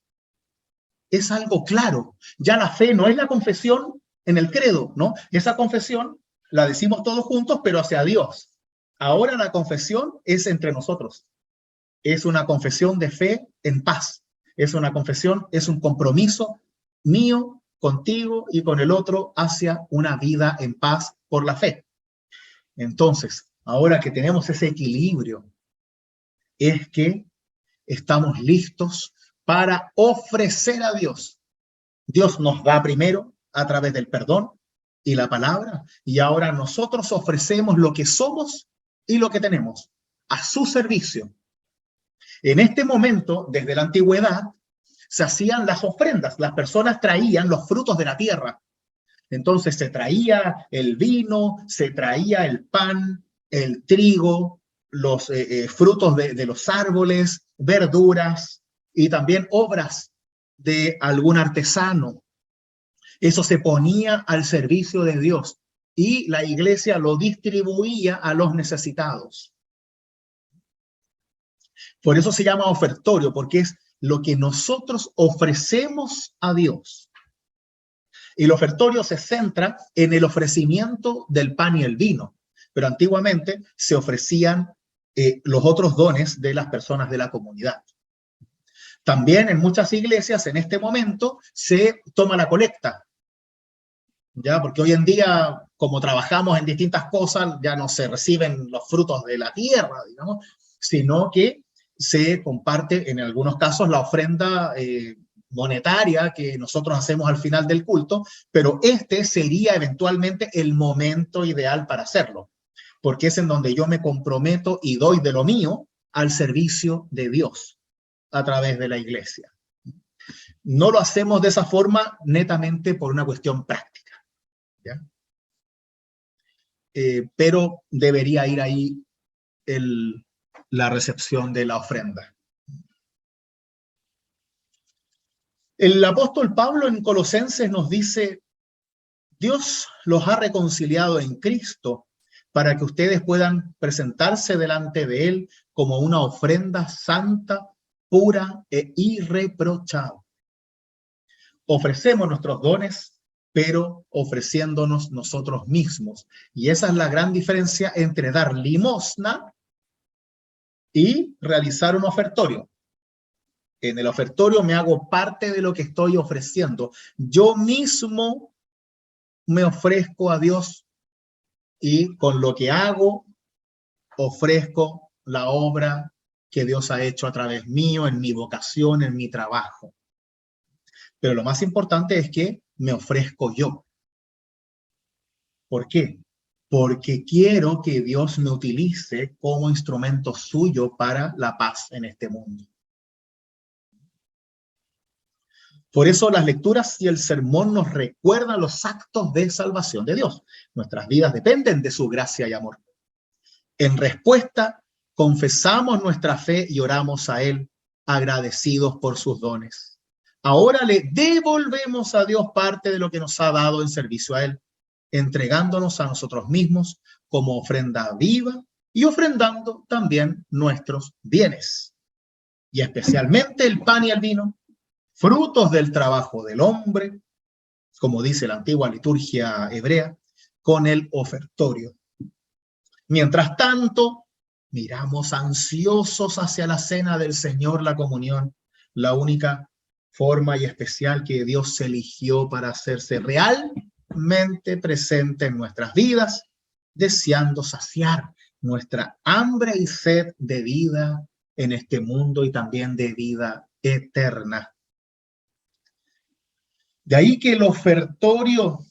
es algo claro. Ya la fe no es la confesión en el credo, ¿no? Esa confesión la decimos todos juntos, pero hacia Dios. Ahora la confesión es entre nosotros. Es una confesión de fe en paz. Es una confesión, es un compromiso mío contigo y con el otro hacia una vida en paz por la fe. Entonces, ahora que tenemos ese equilibrio, es que estamos listos para ofrecer a Dios. Dios nos da primero a través del perdón y la palabra, y ahora nosotros ofrecemos lo que somos y lo que tenemos a su servicio. En este momento, desde la antigüedad, se hacían las ofrendas. Las personas traían los frutos de la tierra. Entonces se traía el vino, se traía el pan, el trigo, los frutos de los árboles, verduras y también obras de algún artesano. Eso se ponía al servicio de Dios y la iglesia lo distribuía a los necesitados. Por eso se llama ofertorio, porque es lo que nosotros ofrecemos a Dios. Y el ofertorio se centra en el ofrecimiento del pan y el vino, pero antiguamente se ofrecían los otros dones de las personas de la comunidad. También en muchas iglesias en este momento se toma la colecta, ¿ya? Porque hoy en día, como trabajamos en distintas cosas, ya no se reciben los frutos de la tierra, digamos, sino que se comparte en algunos casos la ofrenda monetaria que nosotros hacemos al final del culto, pero este sería eventualmente el momento ideal para hacerlo, porque es en donde yo me comprometo y doy de lo mío al servicio de Dios a través de la iglesia. No lo hacemos de esa forma netamente por una cuestión práctica, ¿ya? Pero debería ir ahí la recepción de la ofrenda. El apóstol Pablo en Colosenses nos dice: Dios los ha reconciliado en Cristo para que ustedes puedan presentarse delante de Él como una ofrenda santa, pura e irreprochable. Ofrecemos nuestros dones, pero ofreciéndonos nosotros mismos. Y esa es la gran diferencia entre dar limosna y realizar un ofertorio. En el ofertorio me hago parte de lo que estoy ofreciendo. Yo mismo me ofrezco a Dios y con lo que hago ofrezco la obra que Dios ha hecho a través mío, en mi vocación, en mi trabajo. Pero lo más importante es que me ofrezco yo. ¿Por qué? Porque quiero que Dios me utilice como instrumento suyo para la paz en este mundo. Por eso las lecturas y el sermón nos recuerdan los actos de salvación de Dios. Nuestras vidas dependen de su gracia y amor. En respuesta, confesamos nuestra fe y oramos a Él, agradecidos por sus dones. Ahora le devolvemos a Dios parte de lo que nos ha dado en servicio a Él, entregándonos a nosotros mismos como ofrenda viva y ofrendando también nuestros bienes, y especialmente el pan y el vino, frutos del trabajo del hombre, como dice la antigua liturgia hebrea, con el ofertorio. Mientras tanto, miramos ansiosos hacia la cena del Señor, la comunión, la única forma y especial que Dios eligió para hacerse realmente presente en nuestras vidas, deseando saciar nuestra hambre y sed de vida en este mundo y también de vida eterna. De ahí que el ofertorio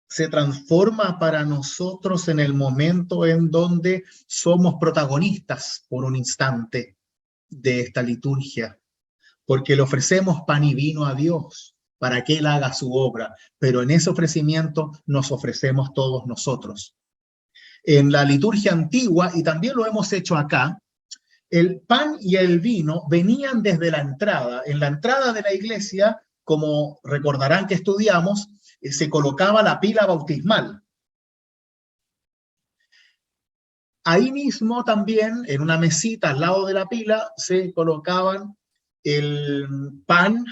se transforma para nosotros en el momento en donde somos protagonistas por un instante de esta liturgia, porque le ofrecemos pan y vino a Dios para que Él haga su obra, pero en ese ofrecimiento nos ofrecemos todos nosotros. En la liturgia antigua, y también lo hemos hecho acá, el pan y el vino venían desde la entrada. En la entrada de la iglesia, como recordarán que estudiamos, se colocaba la pila bautismal. Ahí mismo también, en una mesita al lado de la pila, se colocaban el pan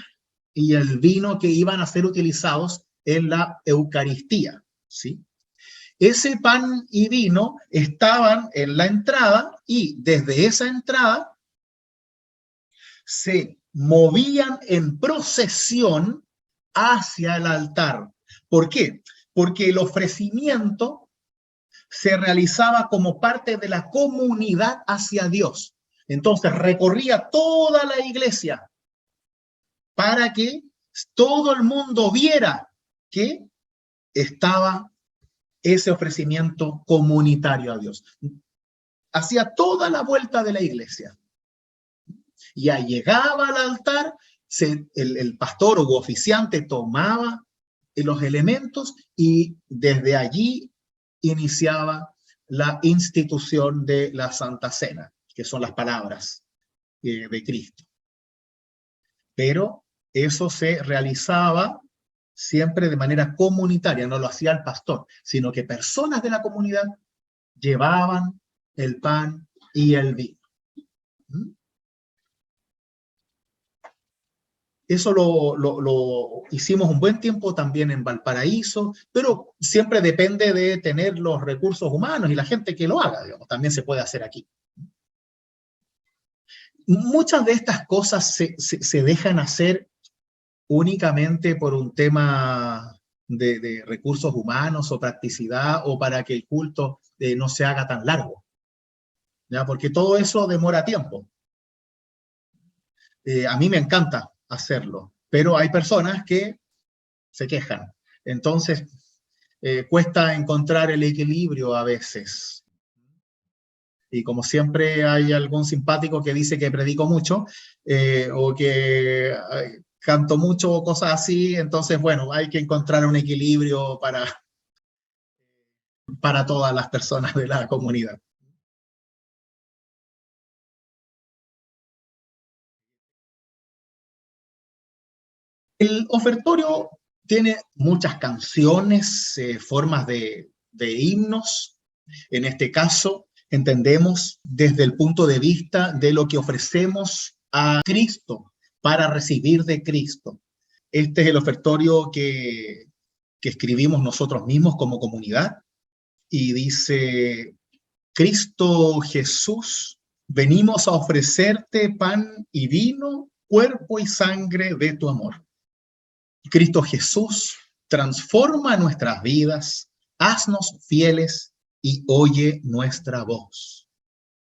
y el vino que iban a ser utilizados en la Eucaristía, ¿sí? Ese pan y vino estaban en la entrada y desde esa entrada se movían en procesión hacia el altar. ¿Por qué? Porque el ofrecimiento se realizaba como parte de la comunidad hacia Dios. Entonces recorría toda la iglesia para que todo el mundo viera que estaba ese ofrecimiento comunitario a Dios. Hacía toda la vuelta de la iglesia. Ya llegaba al altar, el pastor o oficiante tomaba los elementos y desde allí iniciaba la institución de la Santa Cena, que son las palabras de Cristo. Pero eso se realizaba siempre de manera comunitaria, no lo hacía el pastor, sino que personas de la comunidad llevaban el pan y el vino. Eso lo hicimos un buen tiempo también en Valparaíso, pero siempre depende de tener los recursos humanos y la gente que lo haga, digamos, también se puede hacer aquí. Muchas de estas cosas se dejan hacer únicamente por un tema de recursos humanos o practicidad o para que el culto no se haga tan largo, ¿ya? Porque todo eso demora tiempo. A mí me encanta hacerlo, pero hay personas que se quejan. Entonces, cuesta encontrar el equilibrio a veces. Y como siempre hay algún simpático que dice que predico mucho o que canto mucho o cosas así, entonces, bueno, hay que encontrar un equilibrio para todas las personas de la comunidad. El ofertorio tiene muchas canciones, formas de himnos. En este caso, entendemos desde el punto de vista de lo que ofrecemos a Cristo para recibir de Cristo. Este es el ofertorio que escribimos nosotros mismos como comunidad y dice: Cristo Jesús, venimos a ofrecerte pan y vino, cuerpo y sangre de tu amor. Cristo Jesús, transforma nuestras vidas, haznos fieles y oye nuestra voz.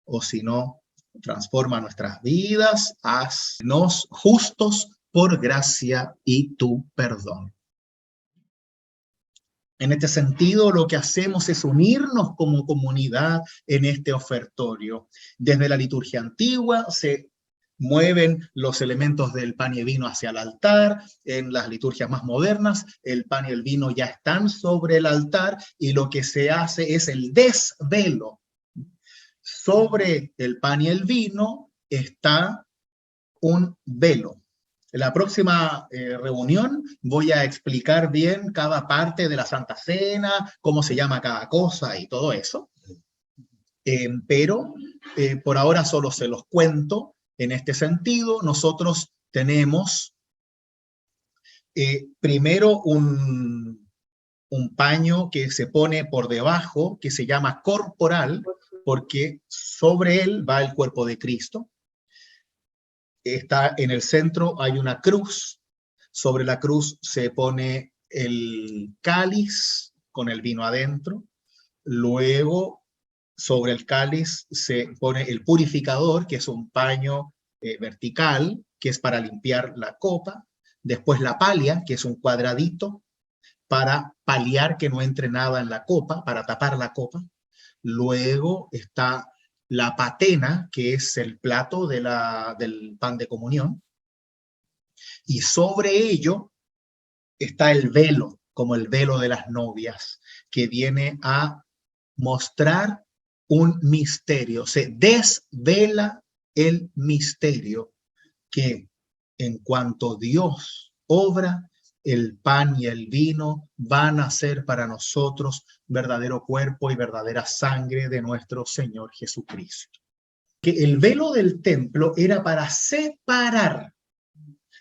O si no, transforma nuestras vidas, haznos justos por gracia y tu perdón. En este sentido, lo que hacemos es unirnos como comunidad en este ofertorio. Desde la liturgia antigua se mueven los elementos del pan y el vino hacia el altar. En las liturgias más modernas, el pan y el vino ya están sobre el altar y lo que se hace es el desvelo. Sobre el pan y el vino está un velo. En la próxima reunión voy a explicar bien cada parte de la Santa Cena, cómo se llama cada cosa y todo eso. Pero por ahora solo se los cuento. En este sentido, nosotros tenemos primero un paño que se pone por debajo, que se llama corporal, porque sobre él va el cuerpo de Cristo. Está en el centro, hay una cruz. Sobre la cruz se pone el cáliz con el vino adentro. Luego Sobre el cáliz se pone el purificador, que es un paño vertical, que es para limpiar la copa. Después la palia, que es un cuadradito para paliar que no entre nada en la copa, para tapar la copa. Luego está la patena, que es el plato del pan de comunión. Y sobre ello está el velo, como el velo de las novias, que viene a mostrar un misterio. Se desvela el misterio que en cuanto Dios obra, el pan y el vino van a ser para nosotros verdadero cuerpo y verdadera sangre de nuestro Señor Jesucristo. Que el velo del templo era para separar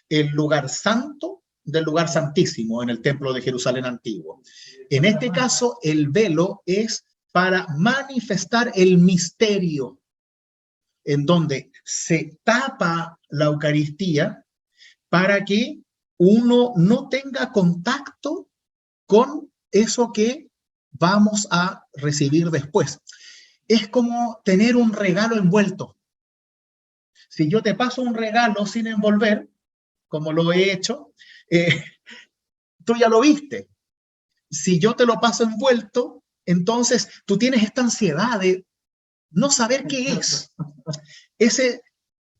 el lugar santo del lugar santísimo en el templo de Jerusalén antiguo. En este caso, el velo es para manifestar el misterio, en donde se tapa la Eucaristía para que uno no tenga contacto con eso que vamos a recibir después. Es como tener un regalo envuelto. Si yo te paso un regalo sin envolver, como lo he hecho, tú ya lo viste. Si yo te lo paso envuelto, entonces tú tienes esta ansiedad de no saber qué es. Ese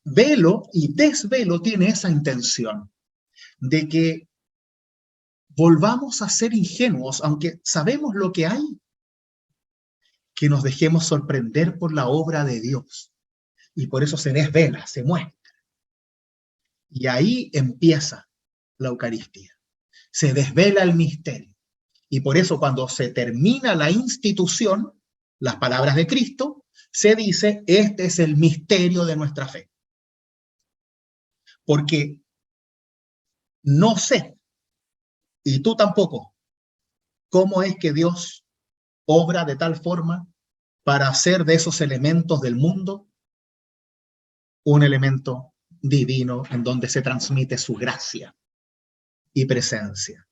velo y desvelo tiene esa intención de que volvamos a ser ingenuos, aunque sabemos lo que hay, que nos dejemos sorprender por la obra de Dios. Y por eso se desvela, se muestra. Y ahí empieza la Eucaristía. Se desvela el misterio. Y por eso cuando se termina la institución, las palabras de Cristo, se dice, este es el misterio de nuestra fe. Porque no sé, y tú tampoco, cómo es que Dios obra de tal forma para hacer de esos elementos del mundo un elemento divino en donde se transmite su gracia y presencia.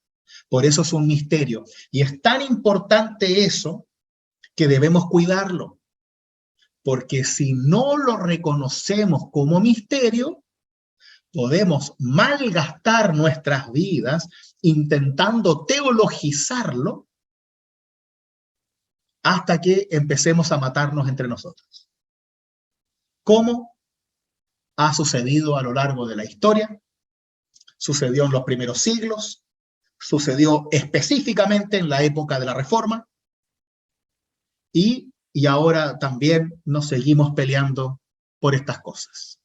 Por eso es un misterio. Y es tan importante eso que debemos cuidarlo. Porque si no lo reconocemos como misterio, podemos malgastar nuestras vidas intentando teologizarlo hasta que empecemos a matarnos entre nosotros. ¿Cómo ha sucedido a lo largo de la historia? Sucedió en los primeros siglos, sucedió específicamente en la época de la Reforma y ahora también nos seguimos peleando por estas cosas.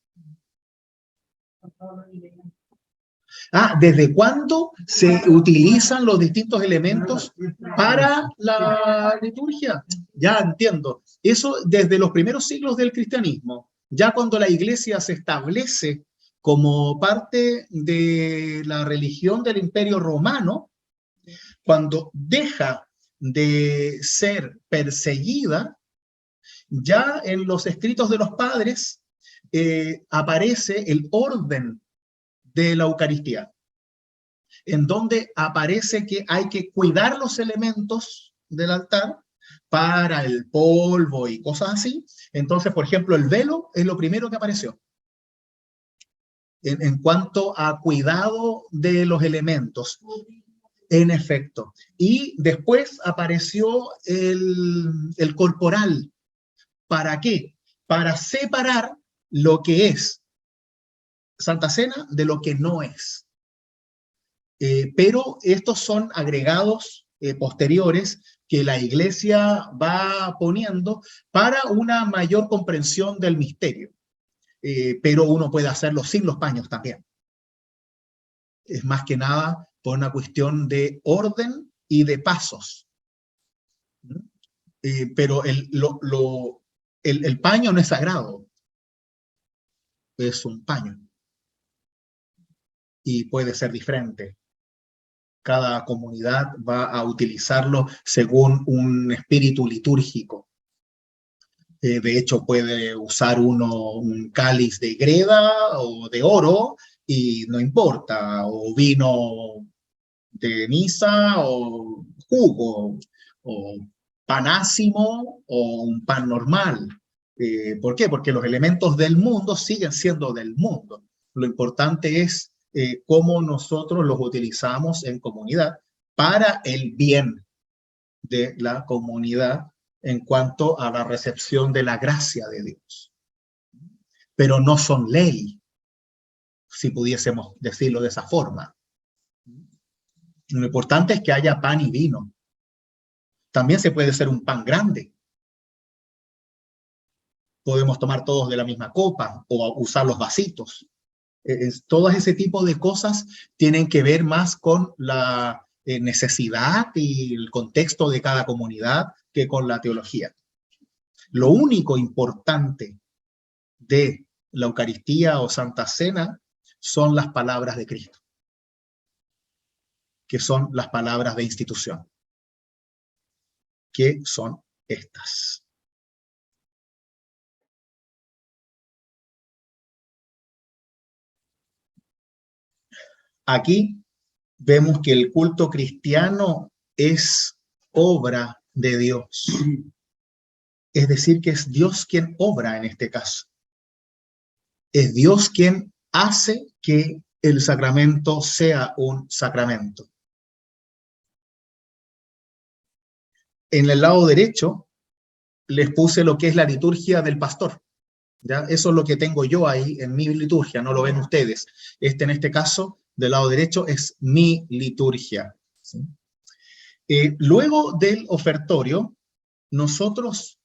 ¿Desde cuándo se utilizan los distintos elementos para la liturgia? Ya entiendo. Eso desde los primeros siglos del cristianismo. Ya cuando la iglesia se establece como parte de la religión del Imperio Romano, cuando deja de ser perseguida, ya en los escritos de los padres aparece el orden de la Eucaristía, en donde aparece que hay que cuidar los elementos del altar para el polvo y cosas así. Entonces, por ejemplo, el velo es lo primero que apareció en cuanto a cuidado de los elementos. En efecto. Y después apareció el corporal. ¿Para qué? Para separar lo que es Santa Cena de lo que no es. Pero estos son agregados posteriores que la Iglesia va poniendo para una mayor comprensión del misterio. Pero uno puede hacerlo sin los paños también. Es más que nada por una cuestión de orden y de pasos. Pero el paño no es sagrado, es un paño. Y puede ser diferente. Cada comunidad va a utilizarlo según un espíritu litúrgico. De hecho, puede usar uno un cáliz de greda o de oro y no importa, o vino de misa o jugo o pan ácimo o un pan normal. ¿Por qué? Porque los elementos del mundo siguen siendo del mundo. Lo importante es cómo nosotros los utilizamos en comunidad para el bien de la comunidad en cuanto a la recepción de la gracia de Dios. Pero no son ley, si pudiésemos decirlo de esa forma. Lo importante es que haya pan y vino. También se puede ser un pan grande. Podemos tomar todos de la misma copa o usar los vasitos. Todo ese tipo de cosas tienen que ver más con la necesidad y el contexto de cada comunidad que con la teología. Lo único importante de la Eucaristía o Santa Cena son las palabras de Cristo, que son las palabras de institución, que son estas. Aquí vemos que el culto cristiano es obra de Dios. Es decir, que es Dios quien obra en este caso. Es Dios quien hace que el sacramento sea un sacramento. En el lado derecho les puse lo que es la liturgia del pastor. ¿Ya? Eso es lo que tengo yo ahí en mi liturgia, no lo ven ustedes. En este caso, del lado derecho es mi liturgia. ¿Sí? Luego del ofertorio, nosotros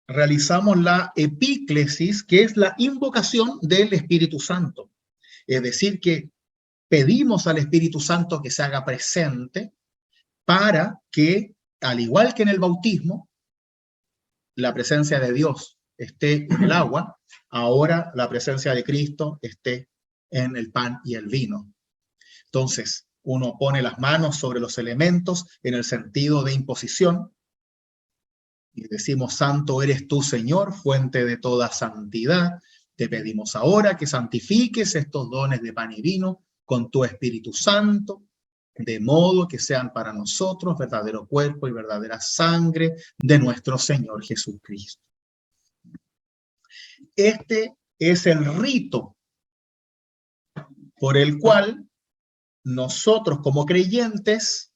realizamos la epíclesis, que es la invocación del Espíritu Santo. Es decir, que pedimos al Espíritu Santo que se haga presente para que, al igual que en el bautismo, la presencia de Dios esté en el agua, ahora la presencia de Cristo esté en el pan y el vino. Entonces, uno pone las manos sobre los elementos en el sentido de imposición y decimos: Santo eres tú, Señor, fuente de toda santidad. Te pedimos ahora que santifiques estos dones de pan y vino con tu Espíritu Santo, de modo que sean para nosotros verdadero cuerpo y verdadera sangre de nuestro Señor Jesucristo. Este es el rito por el cual nosotros como creyentes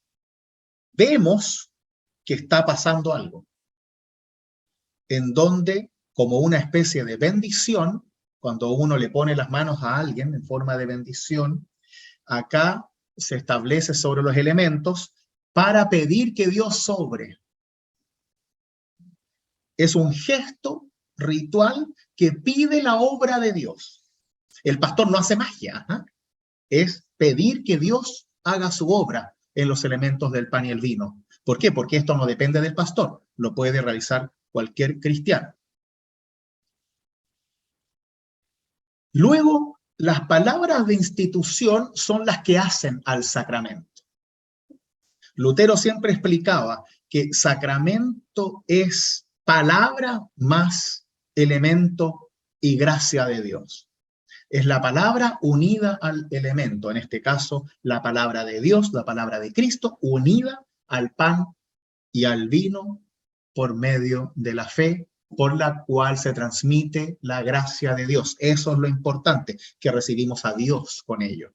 vemos que está pasando algo, en donde, como una especie de bendición, cuando uno le pone las manos a alguien en forma de bendición, acá se establece sobre los elementos para pedir que Dios sobre. Es un gesto ritual que pide la obra de Dios. El pastor no hace magia, ¿eh? Es pedir que Dios haga su obra en los elementos del pan y el vino. ¿Por qué? Porque esto no depende del pastor, lo puede realizar cualquier cristiano. Luego, las palabras de institución son las que hacen al sacramento. Lutero siempre explicaba que sacramento es palabra más elemento y gracia de Dios. Es la palabra unida al elemento, en este caso la palabra de Dios, la palabra de Cristo, unida al pan y al vino por medio de la fe, por la cual se transmite la gracia de Dios. Eso es lo importante, que recibimos a Dios con ello.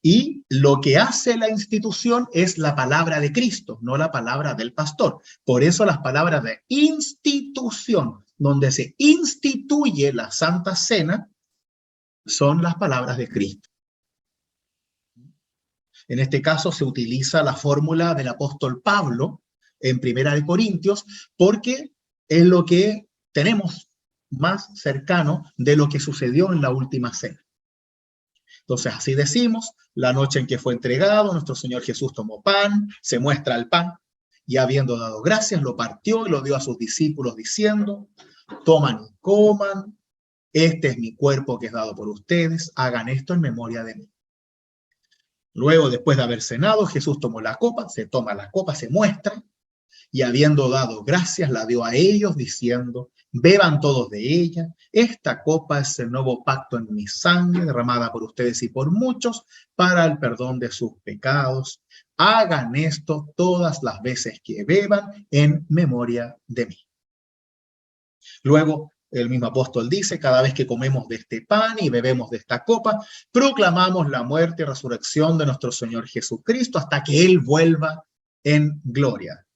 Y lo que hace la institución es la palabra de Cristo, no la palabra del pastor. Por eso las palabras de institución, donde se instituye la Santa Cena, son las palabras de Cristo. En este caso se utiliza la fórmula del apóstol Pablo en Primera de Corintios, porque es lo que tenemos más cercano de lo que sucedió en la última cena. Entonces así decimos: la noche en que fue entregado, nuestro Señor Jesús tomó pan, se muestra el pan, y habiendo dado gracias, lo partió y lo dio a sus discípulos diciendo: toman y coman, este es mi cuerpo que es dado por ustedes, hagan esto en memoria de mí. Luego, después de haber cenado, Jesús tomó la copa, se toma la copa, se muestra, Y habiendo dado gracias, la dio a ellos, diciendo: beban todos de ella. Esta copa es el nuevo pacto en mi sangre, derramada por ustedes y por muchos, para el perdón de sus pecados. Hagan esto todas las veces que beban en memoria de mí. Luego, el mismo apóstol dice: cada vez que comemos de este pan y bebemos de esta copa, proclamamos la muerte y resurrección de nuestro Señor Jesucristo hasta que Él vuelva en gloria.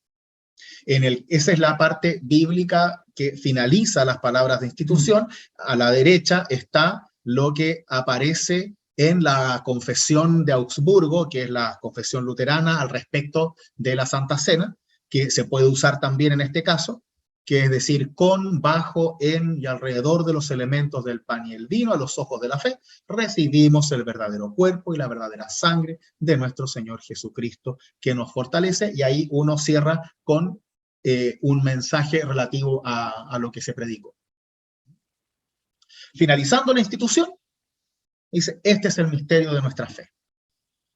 Esa es la parte bíblica que finaliza las palabras de institución. A la derecha está lo que aparece en la Confesión de Augsburgo, que es la confesión luterana al respecto de la Santa Cena, que se puede usar también en este caso, que es decir, con, bajo, en y alrededor de los elementos del pan y el vino, a los ojos de la fe, recibimos el verdadero cuerpo y la verdadera sangre de nuestro Señor Jesucristo, que nos fortalece. Y ahí uno cierra con un mensaje relativo a lo que se predicó. Finalizando la institución, dice: este es el misterio de nuestra fe.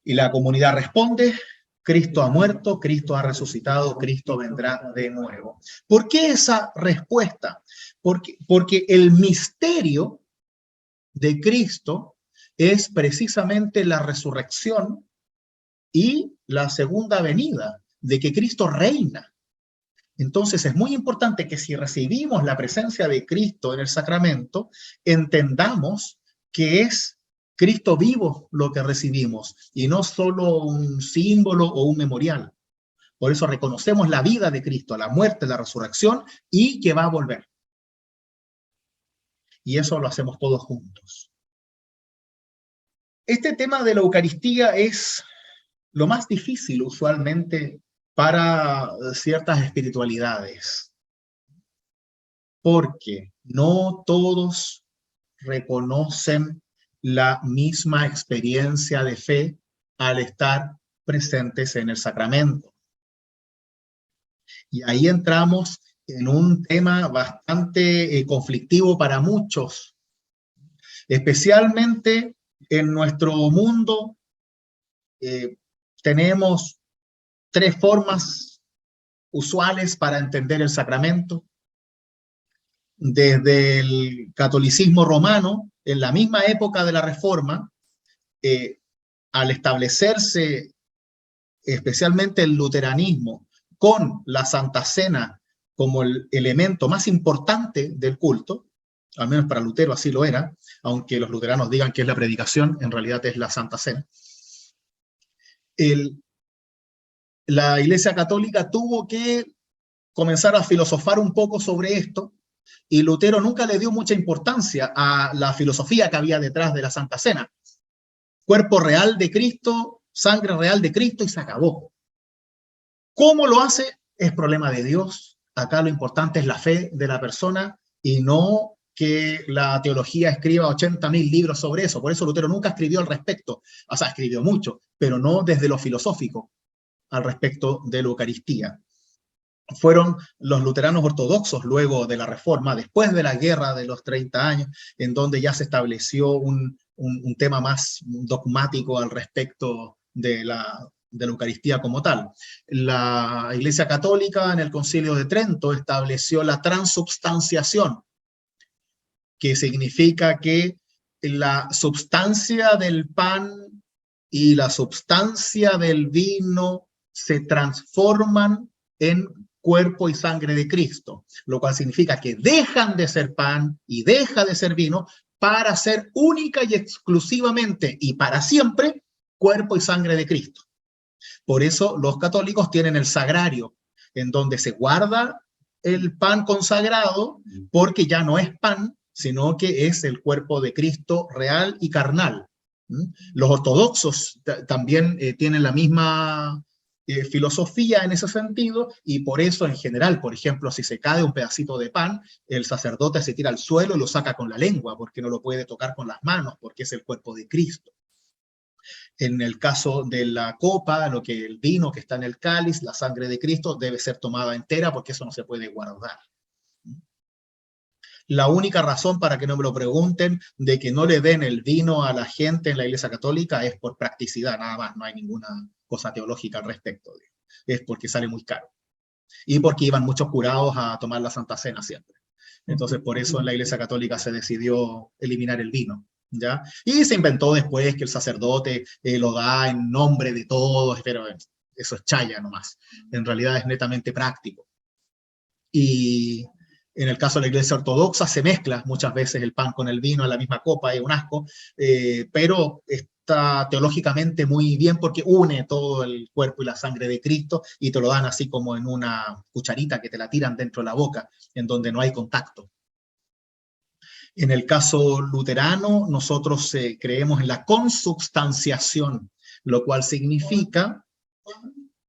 Y la comunidad responde: Cristo ha muerto, Cristo ha resucitado, Cristo vendrá de nuevo. ¿Por qué esa respuesta? Porque el misterio de Cristo es precisamente la resurrección y la segunda venida, de que Cristo reina. Entonces es muy importante que si recibimos la presencia de Cristo en el sacramento, entendamos que es Cristo vivo lo que recibimos y no solo un símbolo o un memorial. Por eso reconocemos la vida de Cristo, la muerte, la resurrección y que va a volver. Y eso lo hacemos todos juntos. Este tema de la Eucaristía es lo más difícil usualmente para ciertas espiritualidades, porque no todos reconocen la misma experiencia de fe al estar presentes en el sacramento. Y ahí entramos en un tema bastante conflictivo para muchos, especialmente en nuestro mundo. Tenemos tres formas usuales para entender el sacramento. Desde el catolicismo romano, en la misma época de la Reforma, al establecerse especialmente el luteranismo con la Santa Cena como el elemento más importante del culto, al menos para Lutero así lo era, aunque los luteranos digan que es la predicación, en realidad es la Santa Cena. La Iglesia Católica tuvo que comenzar a filosofar un poco sobre esto, y Lutero nunca le dio mucha importancia a la filosofía que había detrás de la Santa Cena. Cuerpo real de Cristo, sangre real de Cristo, y se acabó. ¿Cómo lo hace? Es problema de Dios. Acá lo importante es la fe de la persona y no que la teología escriba 80.000 libros sobre eso. Por eso Lutero nunca escribió al respecto. O sea, escribió mucho, pero no desde lo filosófico al respecto de la Eucaristía. Fueron los luteranos ortodoxos luego de la Reforma, después de la Guerra de los 30 años, en donde ya se estableció un tema más dogmático al respecto de la Eucaristía como tal. La Iglesia Católica en el Concilio de Trento estableció la transubstanciación, que significa que la substancia del pan y la substancia del vino se transforman en cuerpo y sangre de Cristo, lo cual significa que dejan de ser pan y deja de ser vino para ser única y exclusivamente y para siempre cuerpo y sangre de Cristo. Por eso los católicos tienen el sagrario, en donde se guarda el pan consagrado, porque ya no es pan, sino que es el cuerpo de Cristo real y carnal. Los ortodoxos también tienen la misma filosofía en ese sentido, y por eso en general, por ejemplo, si se cae un pedacito de pan, el sacerdote se tira al suelo y lo saca con la lengua, porque no lo puede tocar con las manos, porque es el cuerpo de Cristo. En el caso de la copa, lo que el vino que está en el cáliz, la sangre de Cristo, debe ser tomada entera, porque eso no se puede guardar. La única razón, para que no me lo pregunten, de que no le den el vino a la gente en la Iglesia Católica es por practicidad, nada más, no hay ninguna cosa teológica al respecto. Es porque sale muy caro. y porque iban muchos curados a tomar la Santa Cena siempre. Entonces, por eso en la Iglesia Católica se decidió eliminar el vino, ¿ya? Y se inventó después que el sacerdote lo da en nombre de todos, pero eso es chaya nomás. En realidad es netamente práctico. Y en el caso de la Iglesia Ortodoxa se mezcla muchas veces el pan con el vino en la misma copa, es un asco, pero está teológicamente muy bien porque une todo el cuerpo y la sangre de Cristo y te lo dan así como en una cucharita que te la tiran dentro de la boca, en donde no hay contacto. En el caso luterano, nosotros creemos en la consubstanciación, lo cual significa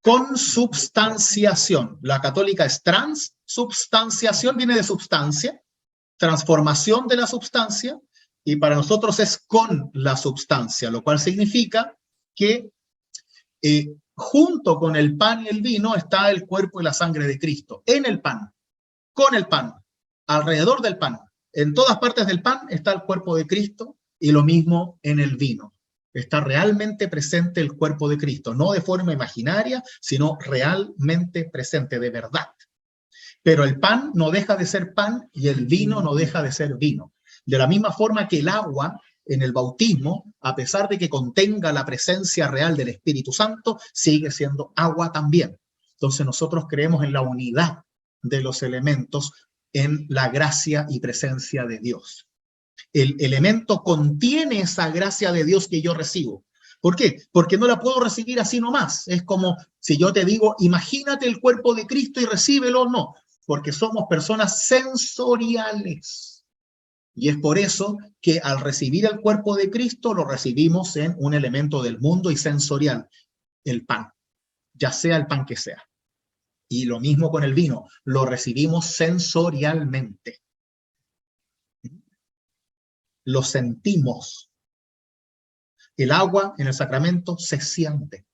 consubstanciación. La católica es transubstanciación, viene de substancia, transformación de la substancia, y para nosotros es con la substancia, lo cual significa que junto con el pan y el vino está el cuerpo y la sangre de Cristo, en el pan, con el pan, alrededor del pan. En todas partes del pan está el cuerpo de Cristo y lo mismo en el vino. Está realmente presente el cuerpo de Cristo, no de forma imaginaria, sino realmente presente, de verdad. Pero el pan no deja de ser pan y el vino no deja de ser vino. De la misma forma que el agua en el bautismo, a pesar de que contenga la presencia real del Espíritu Santo, sigue siendo agua también. Entonces nosotros creemos en la unidad de los elementos, en la gracia y presencia de Dios. El elemento contiene esa gracia de Dios que yo recibo. ¿Por qué? Porque no la puedo recibir así nomás. Es como si yo te digo, imagínate el cuerpo de Cristo y recíbelo. No, porque somos personas sensoriales. Y es por eso que al recibir el cuerpo de Cristo lo recibimos en un elemento del mundo y sensorial, el pan, ya sea el pan que sea. Y lo mismo con el vino, lo recibimos sensorialmente. Lo sentimos. El agua en el sacramento se siente,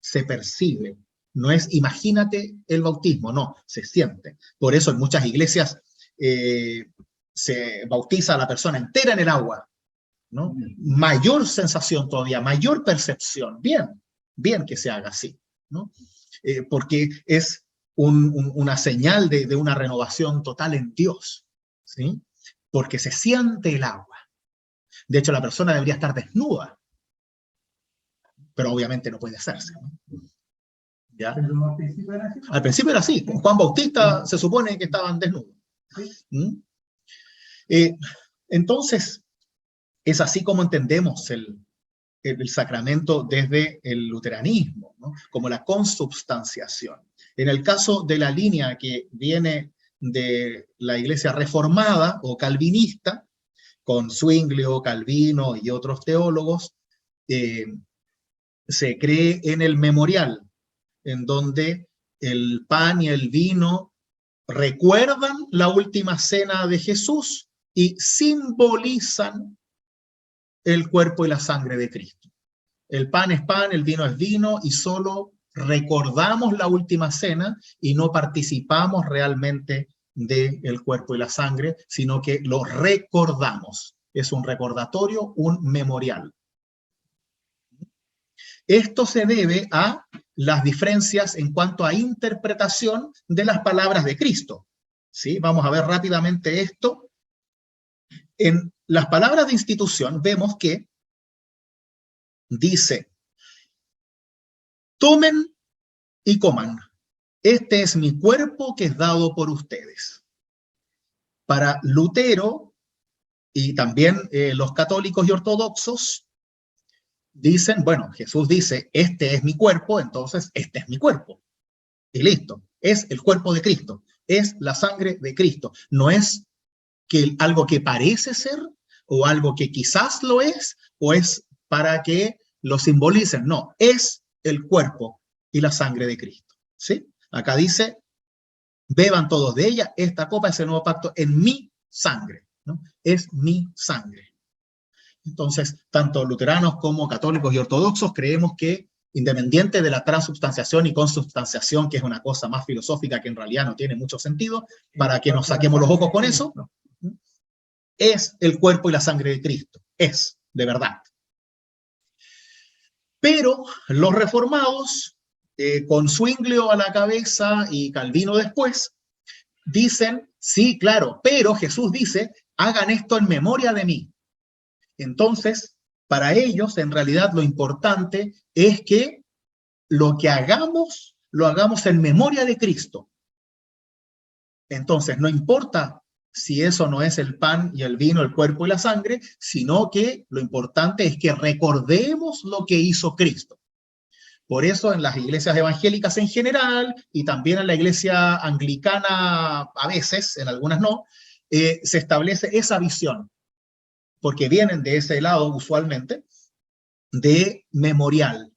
se percibe. No es imagínate el bautismo, no, se siente. Por eso en muchas iglesias se bautiza a la persona entera en el agua, ¿no? Mayor sensación todavía, mayor percepción. Bien, bien que se haga así, ¿no? Porque es una señal de una renovación total en Dios, ¿sí? Porque se siente el agua. De hecho, la persona debería estar desnuda, pero obviamente no puede hacerse, ¿no? ¿Ya? Al principio era así. Con Juan Bautista se supone que estaban desnudos. ¿Mm? Entonces, es así como entendemos el sacramento desde el luteranismo, ¿no? Como la consubstanciación. En el caso de la línea que viene de la Iglesia reformada o calvinista, con Zwinglio, Calvino y otros teólogos, se cree en el memorial, en donde el pan y el vino recuerdan la última cena de Jesús y simbolizan el cuerpo y la sangre de Cristo. El pan es pan, el vino es vino, y solo recordamos la última cena y no participamos realmente del cuerpo y la sangre, sino que lo recordamos. Es un recordatorio, un memorial. Esto se debe a las diferencias en cuanto a interpretación de las palabras de Cristo. ¿Sí? Vamos a ver rápidamente esto. En las palabras de institución vemos que dice, tomen y coman. Este es mi cuerpo que es dado por ustedes. Para Lutero y también los católicos y ortodoxos dicen, bueno, Jesús dice, este es mi cuerpo, entonces este es mi cuerpo. Y listo, es el cuerpo de Cristo, es la sangre de Cristo. No es que algo que parece ser o algo que quizás lo es o es para que lo simbolicen. No, es el cuerpo y la sangre de Cristo. ¿Sí? Acá dice, beban todos de ella, esta copa es el nuevo pacto en mi sangre, ¿no? Es mi sangre. Entonces, tanto luteranos como católicos y ortodoxos creemos que, independiente de la transubstanciación y consubstanciación, que es una cosa más filosófica que en realidad no tiene mucho sentido, para que nos saquemos los ojos con eso, ¿no? Es el cuerpo y la sangre de Cristo, es, de verdad. Pero los reformados con Zwinglio a la cabeza y Calvino después, dicen, sí, claro, pero Jesús dice, hagan esto en memoria de mí. Entonces, para ellos, en realidad, lo importante es que lo que hagamos, lo hagamos en memoria de Cristo. Entonces, no importa si eso no es el pan y el vino, el cuerpo y la sangre, sino que lo importante es que recordemos lo que hizo Cristo. Por eso en las iglesias evangélicas en general y también en la iglesia anglicana a veces, en algunas no, se establece esa visión, porque vienen de ese lado usualmente de memorial,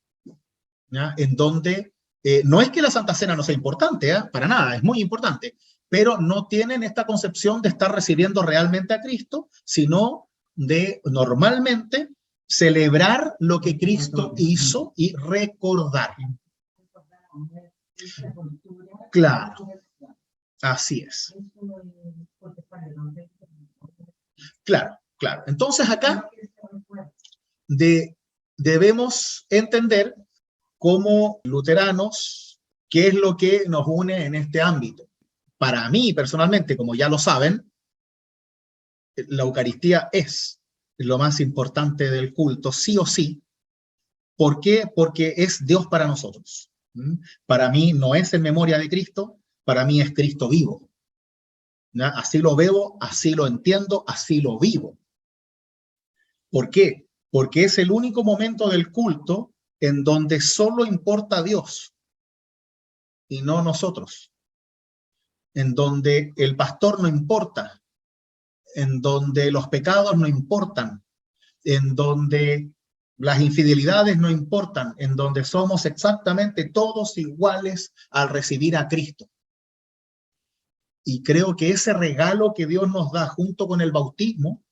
¿ya? En donde no es que la Santa Cena no sea importante, para nada, es muy importante, pero no tienen esta concepción de estar recibiendo realmente a Cristo, sino de normalmente celebrar lo que Cristo hizo y recordar. Claro, así es. Claro, claro. Entonces acá debemos entender como luteranos qué es lo que nos une en este ámbito. Para mí, personalmente, como ya lo saben, la Eucaristía es lo más importante del culto, sí o sí. ¿Por qué? Porque es Dios para nosotros. Para mí no es en memoria de Cristo, para mí es Cristo vivo. ¿Ya? Así lo veo, así lo entiendo, así lo vivo. ¿Por qué? Porque es el único momento del culto en donde solo importa Dios y no nosotros. En donde el pastor no importa, en donde los pecados no importan, en donde las infidelidades no importan, en donde somos exactamente todos iguales al recibir a Cristo. Y creo que ese regalo que Dios nos da junto con el bautismo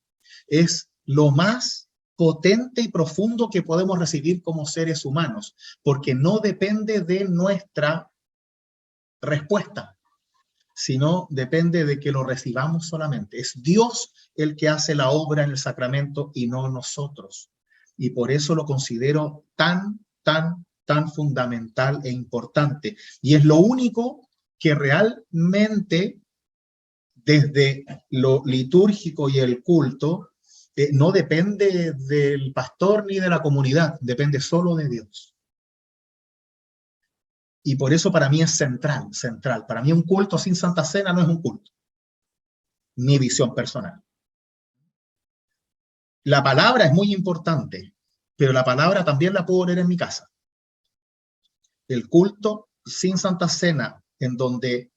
es lo más potente y profundo que podemos recibir como seres humanos, porque no depende de nuestra respuesta, sino depende de que lo recibamos solamente. Es Dios el que hace la obra en el sacramento y no nosotros. Y por eso lo considero tan fundamental e importante. Y es lo único que realmente, desde lo litúrgico y el culto, no depende del pastor ni de la comunidad, depende solo de Dios. Y por eso para mí es central. Para mí un culto sin Santa Cena no es un culto. Mi visión personal. La palabra es muy importante, pero la palabra también la puedo leer en mi casa. El culto sin Santa Cena, en donde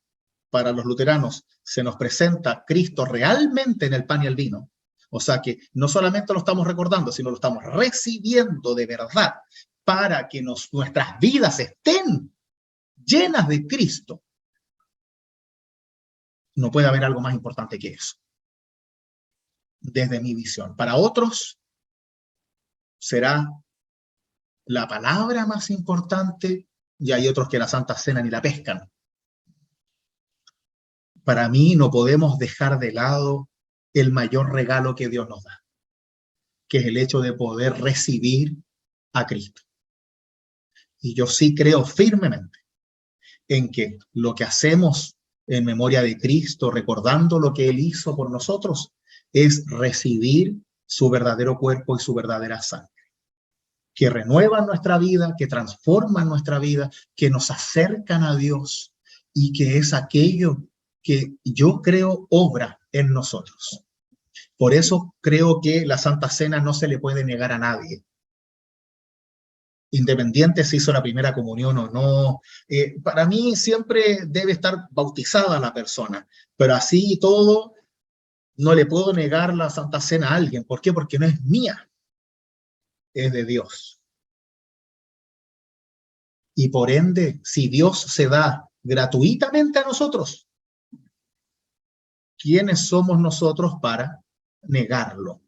para los luteranos se nos presenta Cristo realmente en el pan y el vino, o sea que no solamente lo estamos recordando, sino lo estamos recibiendo de verdad para que nuestras vidas estén llenas de Cristo. No puede haber algo más importante que eso, desde mi visión. Para otros será la palabra más importante y hay otros que la Santa Cena ni la pescan. Para mí no podemos dejar de lado el mayor regalo que Dios nos da, que es el hecho de poder recibir a Cristo. Y yo sí creo firmemente en que lo que hacemos en memoria de Cristo, recordando lo que Él hizo por nosotros, es recibir su verdadero cuerpo y su verdadera sangre, que renuevan nuestra vida, que transforman nuestra vida, que nos acercan a Dios y que es aquello que yo creo obra en nosotros. Por eso creo que la Santa Cena no se le puede negar a nadie, independiente si hizo la primera comunión o no. Para mí siempre debe estar bautizada la persona, pero así y todo no le puedo negar la Santa Cena a alguien. ¿Por qué? Porque no es mía, es de Dios. Y por ende, si Dios se da gratuitamente a nosotros, ¿quiénes somos nosotros para negarlo?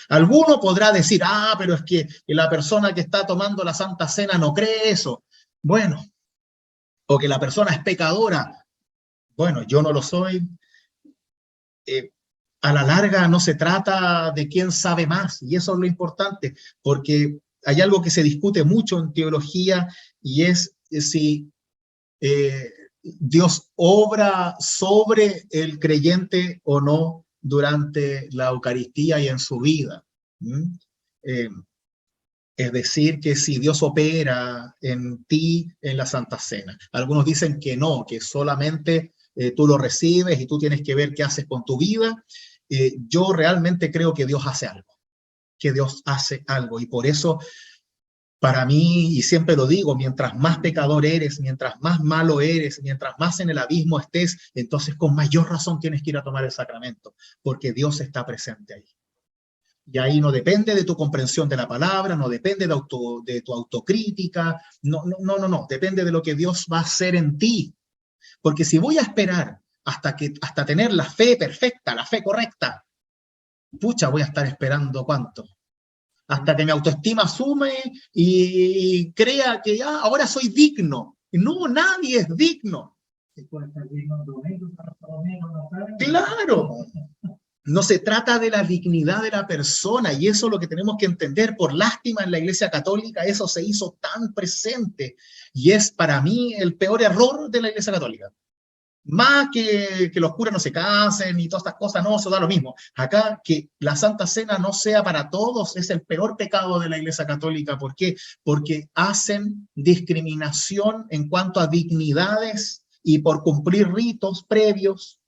Alguno podrá decir, pero es que la persona que está tomando la Santa Cena no cree eso. Bueno, o que la persona es pecadora. Bueno, yo no lo soy. A la larga no se trata de quién sabe más, y eso es lo importante, porque hay algo que se discute mucho en teología y es si Dios obra sobre el creyente o no durante la Eucaristía y en su vida. Es decir, que si Dios opera en ti en la Santa Cena. Algunos dicen que no, que solamente tú lo recibes y tú tienes que ver qué haces con tu vida. Yo realmente creo que Dios hace algo, y por eso para mí, y siempre lo digo, mientras más pecador eres, mientras más malo eres, mientras más en el abismo estés, entonces con mayor razón tienes que ir a tomar el sacramento, porque Dios está presente ahí. Y ahí no depende de tu comprensión de la palabra, no depende de tu autocrítica, no, depende de lo que Dios va a hacer en ti. Porque si voy a esperar hasta tener la fe perfecta, la fe correcta, pucha, voy a estar esperando ¿cuánto? Hasta que mi autoestima sume y crea que ya, ahora soy digno. No, nadie es digno. Claro. No se trata de la dignidad de la persona, y eso es lo que tenemos que entender. Por lástima, en la Iglesia Católica eso se hizo tan presente, y es para mí el peor error de la Iglesia Católica. Más que los curas no se casen y todas estas cosas, no, eso da lo mismo. Acá, que la Santa Cena no sea para todos es el peor pecado de la Iglesia Católica. ¿Por qué? Porque hacen discriminación en cuanto a dignidades y por cumplir ritos previos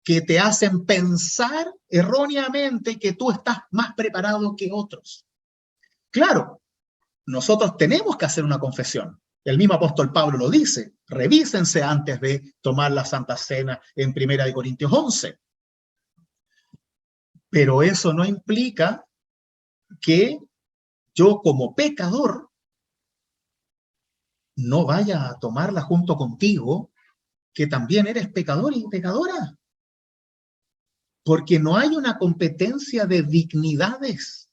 que te hacen pensar erróneamente que tú estás más preparado que otros. Claro, nosotros tenemos que hacer una confesión. El mismo apóstol Pablo lo dice, revísense antes de tomar la Santa Cena en 1 Corintios 11. Pero eso no implica que yo como pecador no vaya a tomarla junto contigo, que también eres pecador y pecadora. Porque no hay una competencia de dignidades.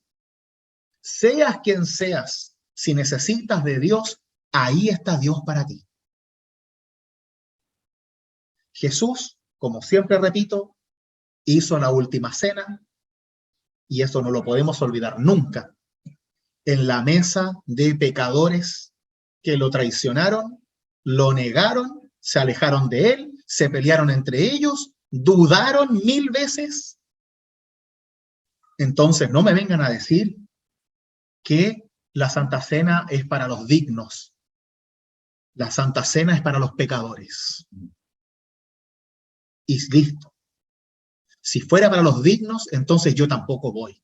Seas quien seas, si necesitas de Dios, ahí está Dios para ti. Jesús, como siempre repito, hizo la última cena, y eso no lo podemos olvidar nunca, en la mesa de pecadores que lo traicionaron, lo negaron, se alejaron de él, se pelearon entre ellos, dudaron 1000 veces. Entonces no me vengan a decir que la Santa Cena es para los dignos. La Santa Cena es para los pecadores. Y listo. Si fuera para los dignos, entonces yo tampoco voy.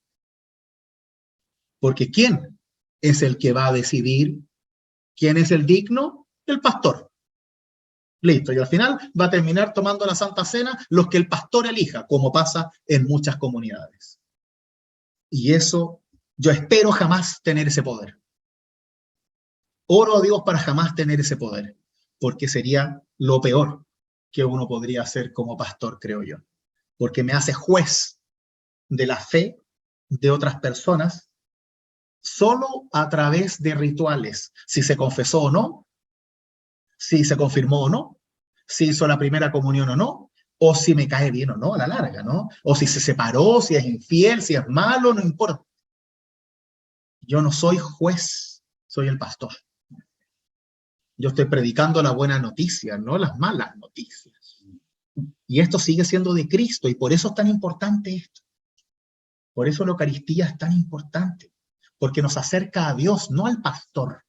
Porque ¿quién es el que va a decidir quién es el digno? El pastor. Listo. Y al final va a terminar tomando la Santa Cena los que el pastor elija, como pasa en muchas comunidades. Y eso, yo espero jamás tener ese poder. Oro a Dios para jamás tener ese poder, porque sería lo peor que uno podría hacer como pastor, creo yo. Porque me hace juez de la fe de otras personas solo a través de rituales. Si se confesó o no, si se confirmó o no, si hizo la primera comunión o no, o si me cae bien o no a la larga, ¿no? O si se separó, si es infiel, si es malo, no importa. Yo no soy juez, soy el pastor. Yo estoy predicando la buena noticia, no las malas noticias. Y esto sigue siendo de Cristo, y por eso es tan importante esto. Por eso la Eucaristía es tan importante, porque nos acerca a Dios, no al pastor.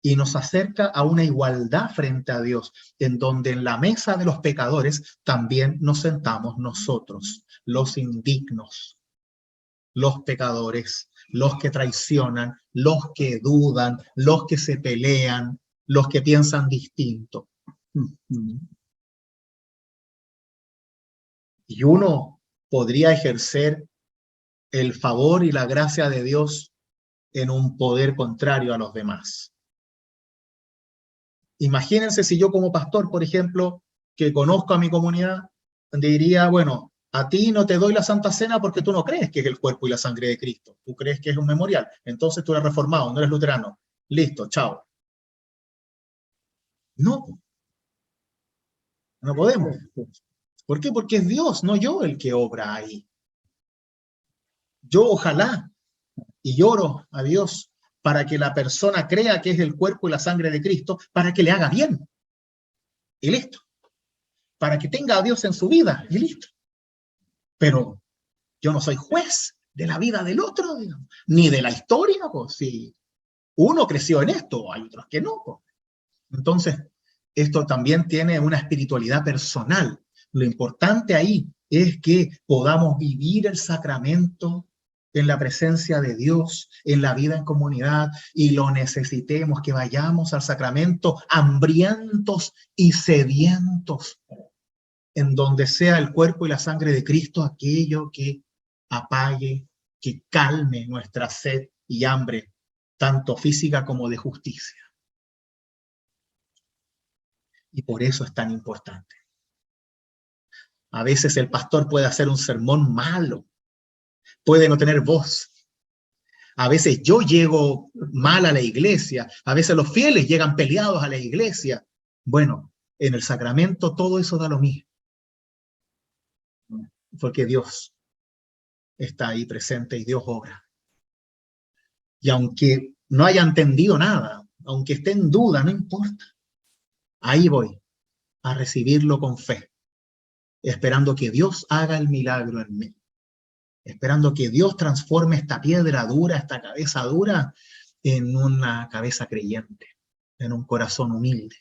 Y nos acerca a una igualdad frente a Dios, en donde en la mesa de los pecadores también nos sentamos nosotros, los indignos, los pecadores, los que traicionan, los que dudan, los que se pelean, los que piensan distinto. Y uno podría ejercer el favor y la gracia de Dios en un poder contrario a los demás. Imagínense si yo como pastor, por ejemplo, que conozco a mi comunidad, diría, bueno, a ti no te doy la Santa Cena porque tú no crees que es el cuerpo y la sangre de Cristo. Tú crees que es un memorial. Entonces tú eres reformado, no eres luterano. Listo, chao. No, no podemos. ¿Por qué? Porque es Dios, no yo el que obra ahí. Yo ojalá, y lloro a Dios, para que la persona crea que es el cuerpo y la sangre de Cristo, para que le haga bien. Y listo. Para que tenga a Dios en su vida. Y listo. Pero yo no soy juez de la vida del otro, digamos, ni de la historia, pues si uno creció en esto, hay otros que no. Pues. Entonces, esto también tiene una espiritualidad personal. Lo importante ahí es que podamos vivir el sacramento en la presencia de Dios, en la vida en comunidad, y lo necesitemos, que vayamos al sacramento hambrientos y sedientos, en donde sea el cuerpo y la sangre de Cristo aquello que apague, que calme nuestra sed y hambre, tanto física como de justicia. Y por eso es tan importante. A veces el pastor puede hacer un sermón malo, puede no tener voz. A veces yo llego mal a la iglesia, a veces los fieles llegan peleados a la iglesia. Bueno, en el sacramento todo eso da lo mismo. Porque Dios está ahí presente y Dios obra. Y aunque no haya entendido nada, aunque esté en duda, no importa. Ahí voy a recibirlo con fe, esperando que Dios haga el milagro en mí. Esperando que Dios transforme esta piedra dura, esta cabeza dura, en una cabeza creyente, en un corazón humilde,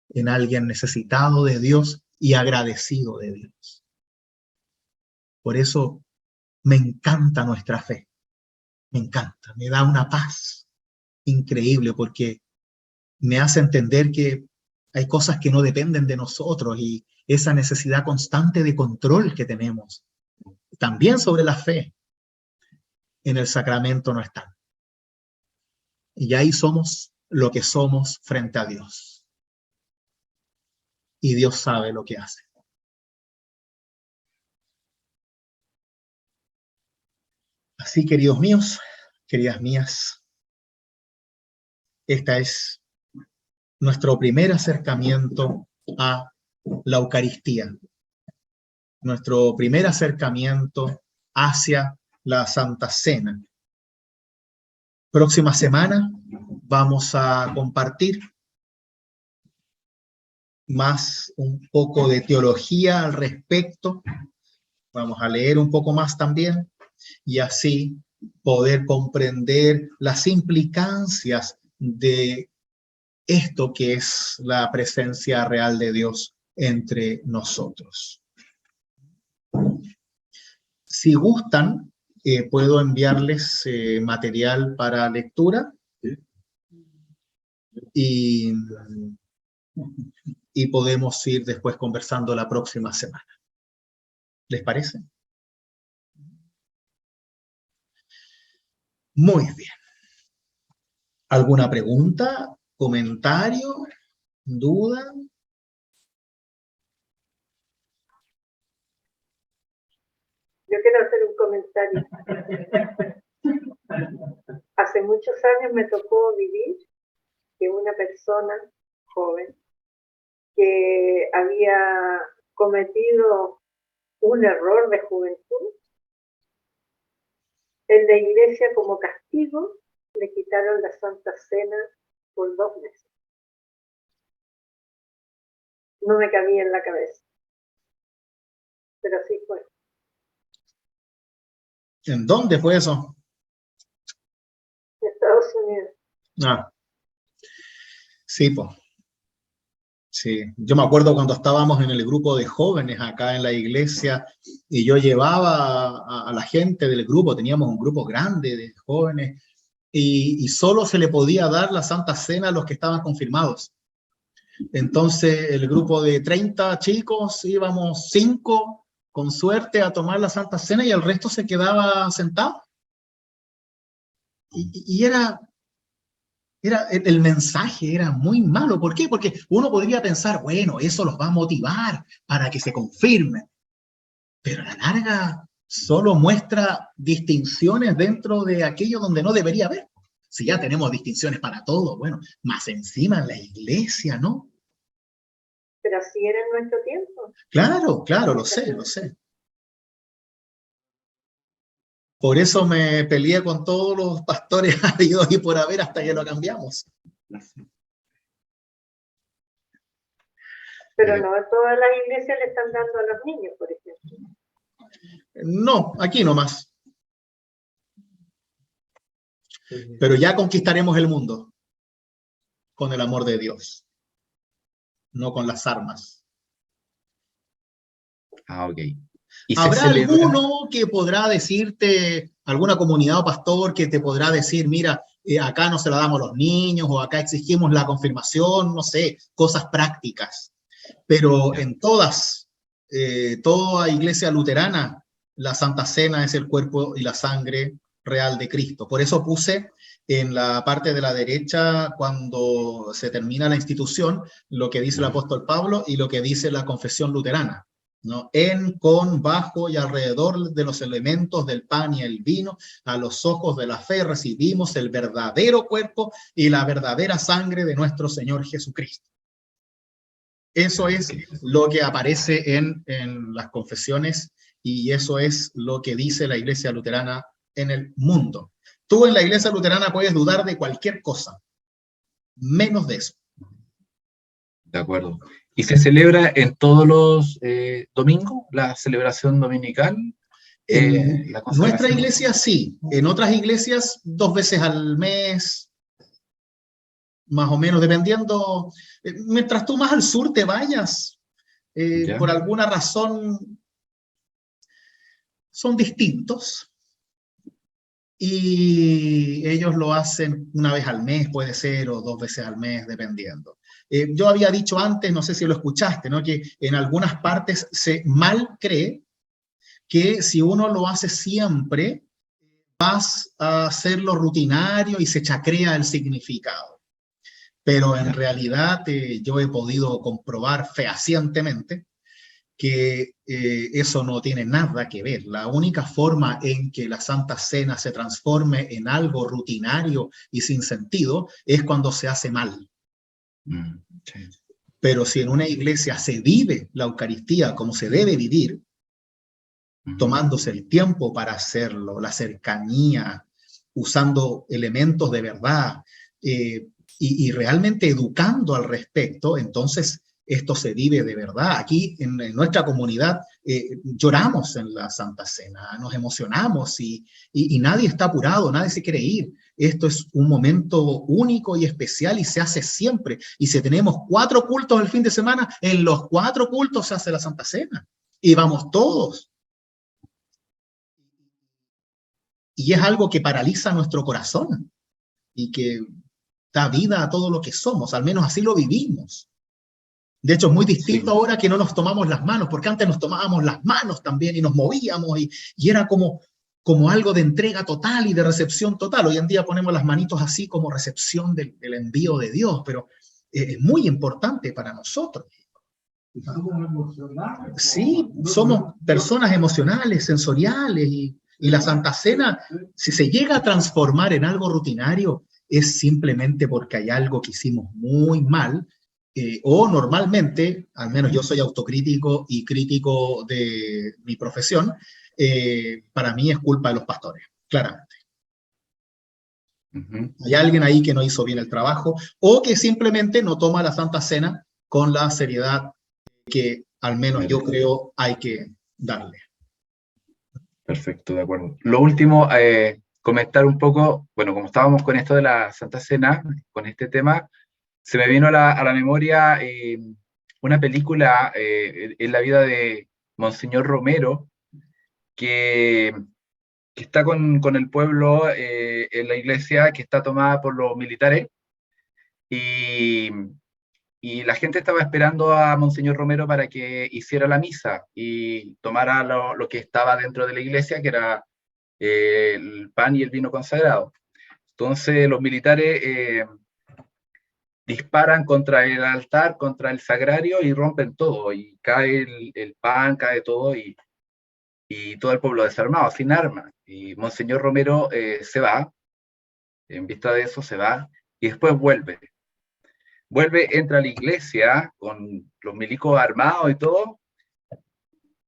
en alguien necesitado de Dios y agradecido de Dios. Por eso me encanta nuestra fe, me encanta, me da una paz increíble porque me hace entender que hay cosas que no dependen de nosotros y esa necesidad constante de control que tenemos, también sobre la fe, en el sacramento no están. Y ahí somos lo que somos frente a Dios. Y Dios sabe lo que hace. Así, queridos míos, queridas mías, este es nuestro primer acercamiento a la Eucaristía. Nuestro primer acercamiento hacia la Santa Cena. Próxima semana vamos a compartir más un poco de teología al respecto. Vamos a leer un poco más también y así poder comprender las implicancias de esto que es la presencia real de Dios entre nosotros. Si gustan, puedo enviarles material para lectura y podemos ir después conversando la próxima semana. ¿Les parece? Muy bien. ¿Alguna pregunta, comentario, duda? Yo quiero hacer un comentario. Hace muchos años me tocó vivir que una persona joven que había cometido un error de juventud, en la iglesia como castigo le quitaron la Santa Cena por 2 meses. No me cabía en la cabeza, pero así fue. ¿En dónde fue eso? En Estados Unidos. Ah, sí, pues. Sí, yo me acuerdo cuando estábamos en el grupo de jóvenes acá en la iglesia y yo llevaba a la gente del grupo, teníamos un grupo grande de jóvenes y solo se le podía dar la Santa Cena a los que estaban confirmados. Entonces el grupo de 30 chicos íbamos 5 con suerte a tomar la Santa Cena y el resto se quedaba sentado. Y era el mensaje era muy malo. ¿Por qué? Porque uno podría pensar, bueno, eso los va a motivar para que se confirmen. Pero a la larga solo muestra distinciones dentro de aquello donde no debería haber. Si ya tenemos distinciones para todo, bueno, más encima en la iglesia, ¿no? Pero así era en nuestro tiempo. Claro, claro, lo sé, lo sé. Por eso me peleé con todos los pastores habidos y por haber hasta que lo cambiamos. Pero no a todas las iglesias le están dando a los niños, por ejemplo. No, aquí nomás. Pero ya conquistaremos el mundo con el amor de Dios, no con las armas. Ah, ok. ¿Y se ¿Habrá celebra? alguno que podrá decirte, alguna comunidad o pastor que te podrá decir, mira, acá no se la damos a los niños o acá exigimos la confirmación, no sé, cosas prácticas? Pero Ya. en todas, toda iglesia luterana, la Santa Cena es el cuerpo y la sangre real de Cristo. Por eso puse en la parte de la derecha, cuando se termina la institución, lo que dice el apóstol Pablo y lo que dice la confesión luterana, ¿no? En, con, bajo y alrededor de los elementos del pan y el vino, a los ojos de la fe recibimos el verdadero cuerpo y la verdadera sangre de nuestro Señor Jesucristo. Eso es lo que aparece en las confesiones y eso es lo que dice la Iglesia Luterana en el mundo. Tú en la Iglesia Luterana puedes dudar de cualquier cosa, menos de eso. De acuerdo. ¿Y se celebra en todos los domingos la celebración dominical? En La nuestra consagración. iglesia sí, en otras iglesias 2 veces al mes, más o menos, dependiendo. Mientras tú más al sur te vayas, ¿Ya? por alguna razón son distintos y ellos lo hacen 1 vez al mes, puede ser, o 2 veces al mes, dependiendo. Yo había dicho antes, no sé si lo escuchaste, ¿no? Que en algunas partes se mal cree que si uno lo hace siempre, vas a hacerlo rutinario y se chacrea el significado. Pero en realidad yo he podido comprobar fehacientemente que eso no tiene nada que ver. La única forma en que la Santa Cena se transforme en algo rutinario y sin sentido es cuando se hace mal. Sí. Pero si en una iglesia se vive la Eucaristía como se debe vivir, tomándose el tiempo para hacerlo, la cercanía, usando elementos de verdad y realmente educando al respecto, entonces esto se vive de verdad. Aquí en nuestra comunidad lloramos en la Santa Cena, nos emocionamos y nadie está apurado, nadie se quiere ir. Esto es un momento único y especial y se hace siempre. Y si tenemos 4 cultos el fin de semana, en los 4 cultos se hace la Santa Cena y vamos todos. Y es algo que paraliza nuestro corazón y que da vida a todo lo que somos, al menos así lo vivimos. De hecho, es muy distinto ahora que no nos tomamos las manos, porque antes nos tomábamos las manos también y nos movíamos y era como algo de entrega total y de recepción total. Hoy en día ponemos las manitos así como recepción del envío de Dios, pero es muy importante para nosotros. Sí, somos personas emocionales, sensoriales y la Santa Cena, si se llega a transformar en algo rutinario, es simplemente porque hay algo que hicimos muy mal o normalmente, al menos yo soy autocrítico y crítico de mi profesión, para mí es culpa de los pastores, claramente. Hay alguien ahí que no hizo bien el trabajo o que simplemente no toma la Santa Cena con la seriedad que al menos yo creo hay que darle. Perfecto, de acuerdo. Lo último, comentar un poco, bueno, como estábamos con esto de la Santa Cena, con este tema, se me vino a la memoria una película en la vida de Monseñor Romero, que está con el pueblo en la iglesia que está tomada por los militares y, y la gente estaba esperando a Monseñor Romero para que hiciera la misa y tomara lo que estaba dentro de la iglesia, que era el pan y el vino consagrado. Entonces los militares disparan contra el altar, contra el sagrario y rompen todo, y cae el pan, cae todo, y todo el pueblo desarmado, sin armas. Y Monseñor Romero se va, en vista de eso se va, y después vuelve. Vuelve, entra a la iglesia con los milicos armados y todo,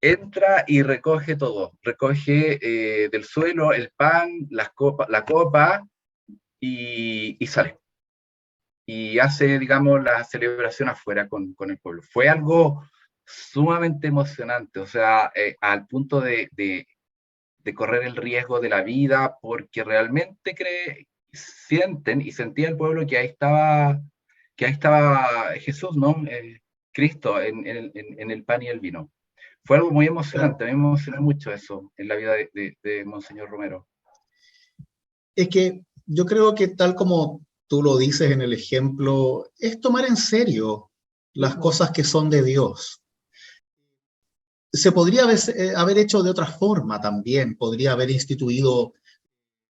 entra y recoge todo, recoge del suelo el pan, la copa y sale. Y hace, digamos, la celebración afuera con el pueblo. Fue algo sumamente emocionante, o sea, al punto de correr el riesgo de la vida, porque realmente sienten y sentía el pueblo que ahí estaba Jesús, ¿no? Cristo en el pan y el vino. Fue algo muy emocionante, a mí me emocionó mucho eso en la vida de Monseñor Romero. Es que yo creo que tal como tú lo dices en el ejemplo, es tomar en serio las cosas que son de Dios. Se podría haber hecho de otra forma también, podría haber instituido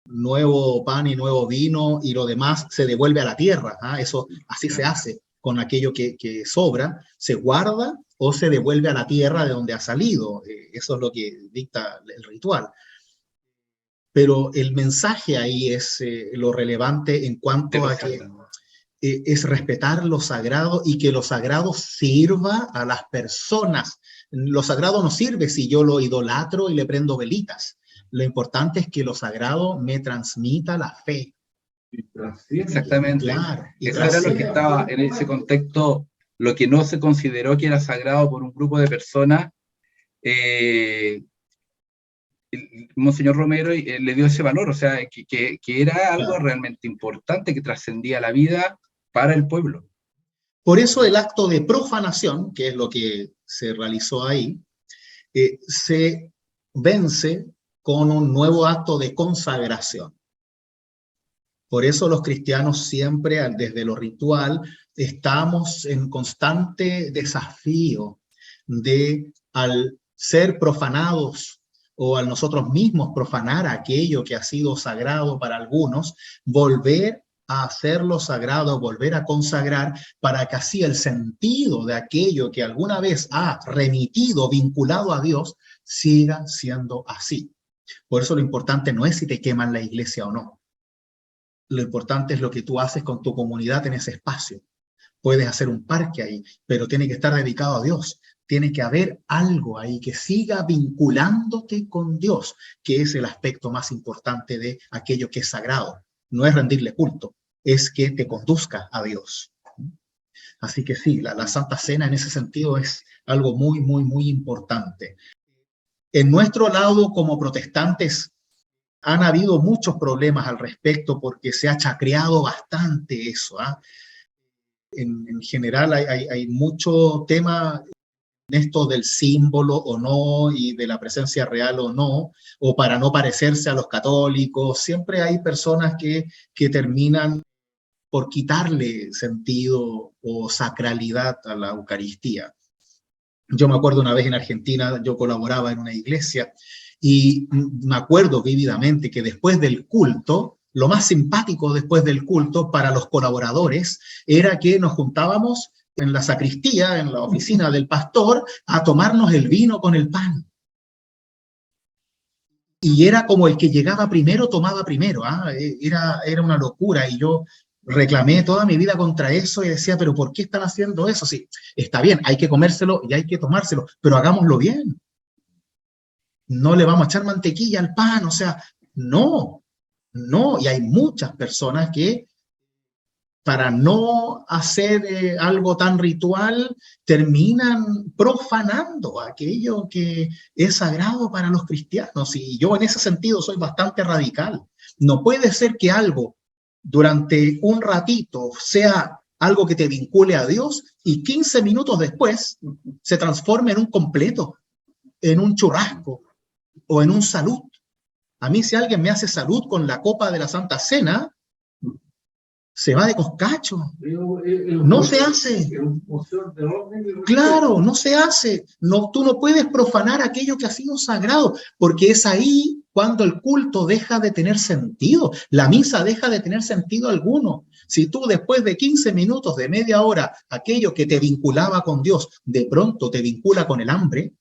nuevo pan y nuevo vino y lo demás se devuelve a la tierra. Eso así se hace con aquello que sobra, se guarda o se devuelve a la tierra de donde ha salido. Eso es lo que dicta el ritual. Pero el mensaje ahí es lo relevante en cuanto a que es respetar lo sagrado y que lo sagrado sirva a las personas. Lo sagrado no sirve si yo lo idolatro y le prendo velitas. Lo importante es que lo sagrado me transmita la fe. Exactamente. Claro, eso era lo que estaba en ese contexto, lo que no se consideró que era sagrado por un grupo de personas. Monseñor Romero le dio ese valor, o sea, que era algo realmente importante, que trascendía la vida para el pueblo. Por eso el acto de profanación, que es lo que se realizó ahí, se vence con un nuevo acto de consagración. Por eso los cristianos siempre, desde lo ritual, estamos en constante desafío de, al ser profanados o al nosotros mismos profanar aquello que ha sido sagrado para algunos, volver a hacerlo sagrado, volver a consagrar, para que así el sentido de aquello que alguna vez ha remitido, vinculado a Dios, siga siendo así. Por eso lo importante no es si te queman la iglesia o no. Lo importante es lo que tú haces con tu comunidad en ese espacio. Puedes hacer un parque ahí, pero tiene que estar dedicado a Dios. Tiene que haber algo ahí que siga vinculándote con Dios, que es el aspecto más importante de aquello que es sagrado. No es rendirle culto, es que te conduzca a Dios. Así que sí, la Santa Cena en ese sentido es algo muy, muy, muy importante. En nuestro lado, como protestantes, han habido muchos problemas al respecto porque se ha chacreado bastante eso. En general hay mucho tema en esto del símbolo o no y de la presencia real o no, o para no parecerse a los católicos. Siempre hay personas que terminan por quitarle sentido o sacralidad a la Eucaristía. Yo me acuerdo una vez en Argentina, yo colaboraba en una iglesia y me acuerdo vívidamente que después del culto, lo más simpático después del culto para los colaboradores era que nos juntábamos en la sacristía, en la oficina del pastor, a tomarnos el vino con el pan. Y era como el que llegaba primero, tomaba primero. Era una locura y yo reclamé toda mi vida contra eso y decía, pero ¿por qué están haciendo eso? Sí, está bien, hay que comérselo y hay que tomárselo, pero hagámoslo bien. No le vamos a echar mantequilla al pan, o sea, no, y hay muchas personas que para no hacer algo tan ritual, terminan profanando aquello que es sagrado para los cristianos. Y yo en ese sentido soy bastante radical. No puede ser que algo durante un ratito sea algo que te vincule a Dios y 15 minutos después se transforme en un completo, en un churrasco o en un salud. A mí si alguien me hace salud con la copa de la Santa Cena, se va de coscacho. No se hace. Claro, no se hace. No, tú no puedes profanar aquello que ha sido sagrado, porque es ahí cuando el culto deja de tener sentido. La misa deja de tener sentido alguno. Si tú después de 15 minutos, de media hora, aquello que te vinculaba con Dios, de pronto te vincula con el hambre,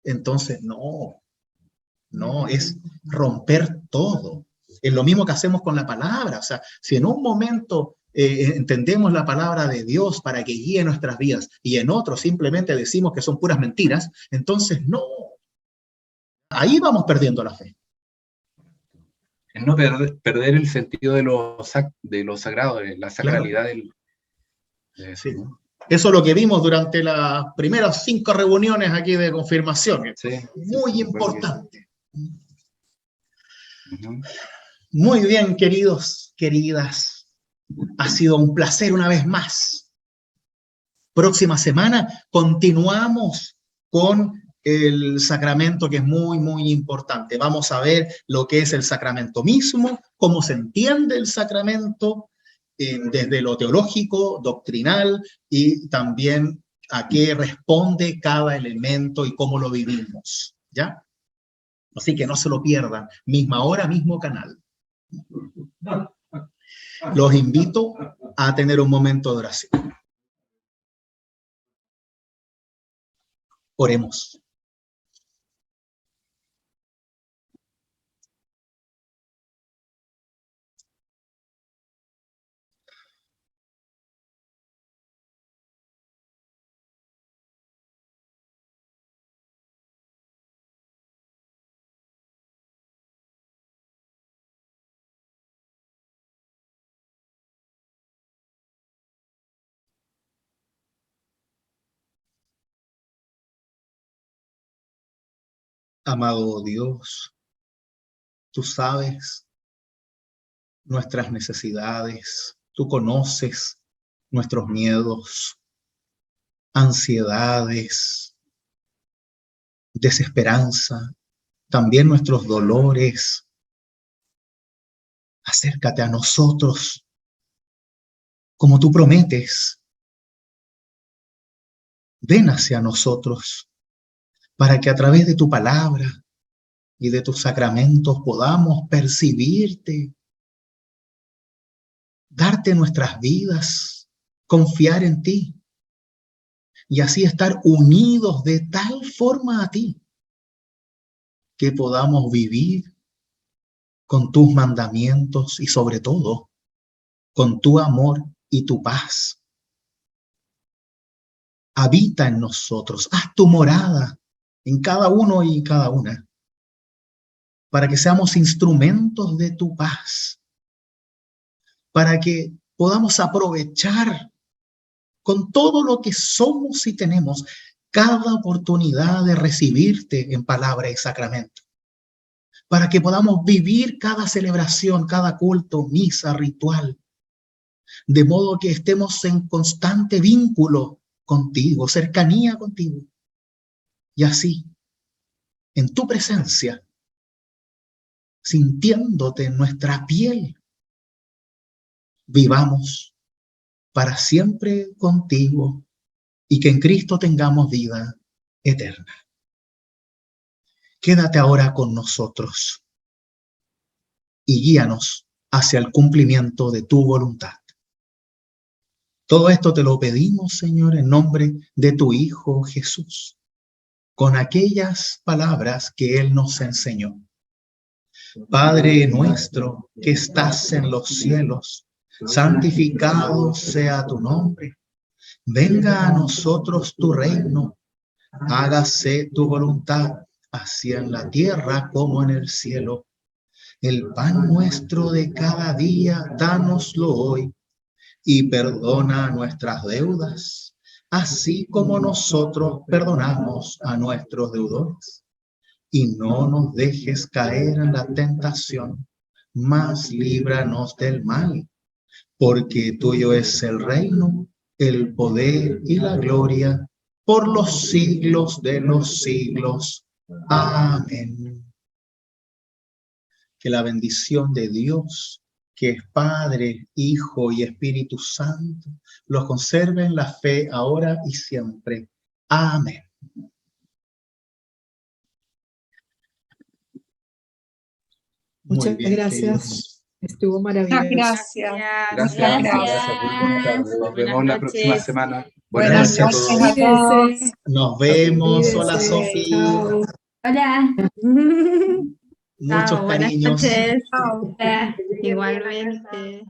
entonces no, es romper todo. Es lo mismo que hacemos con la palabra. O sea, si en un momento entendemos la palabra de Dios para que guíe nuestras vidas y en otro simplemente decimos que son puras mentiras, entonces no, ahí vamos perdiendo la fe. Es no perder el sentido de lo sagrado, de la sacralidad de eso, Sí. ¿no? Eso es lo que vimos durante las primeras 5 reuniones aquí de confirmación. Sí, Muy importante. Uh-huh. Muy bien, queridos, queridas. Ha sido un placer una vez más. Próxima semana continuamos con el sacramento, que es muy, muy importante. Vamos a ver lo que es el sacramento mismo, cómo se entiende el sacramento desde lo teológico, doctrinal, y también a qué responde cada elemento y cómo lo vivimos, ¿ya? Así que no se lo pierdan. Misma hora, mismo canal. Los invito a tener un momento de oración. Oremos. Amado Dios, tú sabes nuestras necesidades, tú conoces nuestros miedos, ansiedades, desesperanza, también nuestros dolores. Acércate a nosotros como tú prometes. Ven hacia nosotros para que a través de tu palabra y de tus sacramentos podamos percibirte, darte nuestras vidas, confiar en ti y así estar unidos de tal forma a ti que podamos vivir con tus mandamientos y sobre todo con tu amor y tu paz. Habita en nosotros, haz tu morada en cada uno y cada una, para que seamos instrumentos de tu paz, para que podamos aprovechar con todo lo que somos y tenemos cada oportunidad de recibirte en palabra y sacramento, para que podamos vivir cada celebración, cada culto, misa, ritual, de modo que estemos en constante vínculo contigo, cercanía contigo, y así, en tu presencia, sintiéndote en nuestra piel, vivamos para siempre contigo y que en Cristo tengamos vida eterna. Quédate ahora con nosotros y guíanos hacia el cumplimiento de tu voluntad. Todo esto te lo pedimos, Señor, en nombre de tu Hijo Jesús, con aquellas palabras que Él nos enseñó. Padre nuestro que estás en los cielos, santificado sea tu nombre. Venga a nosotros tu reino. Hágase tu voluntad, así en la tierra como en el cielo. El pan nuestro de cada día, dánoslo hoy. Y perdona nuestras deudas, así como nosotros perdonamos a nuestros deudores. Y no nos dejes caer en la tentación, mas líbranos del mal, porque tuyo es el reino, el poder y la gloria, por los siglos de los siglos. Amén. Que la bendición de Dios, que es Padre, Hijo y Espíritu Santo, los conserve en la fe ahora y siempre. Amén. Muchas gracias. Queridos. Estuvo maravilloso. Gracias. Gracias. Buenas tardes. Nos vemos la próxima semana. Buenas noches a todos. Gracias a todos. Nos vemos. Hola, Cuídense. Sofi. Chao. Hola. Muchos Chao, buenas cariños. noches. Chao. Hola. Igualmente.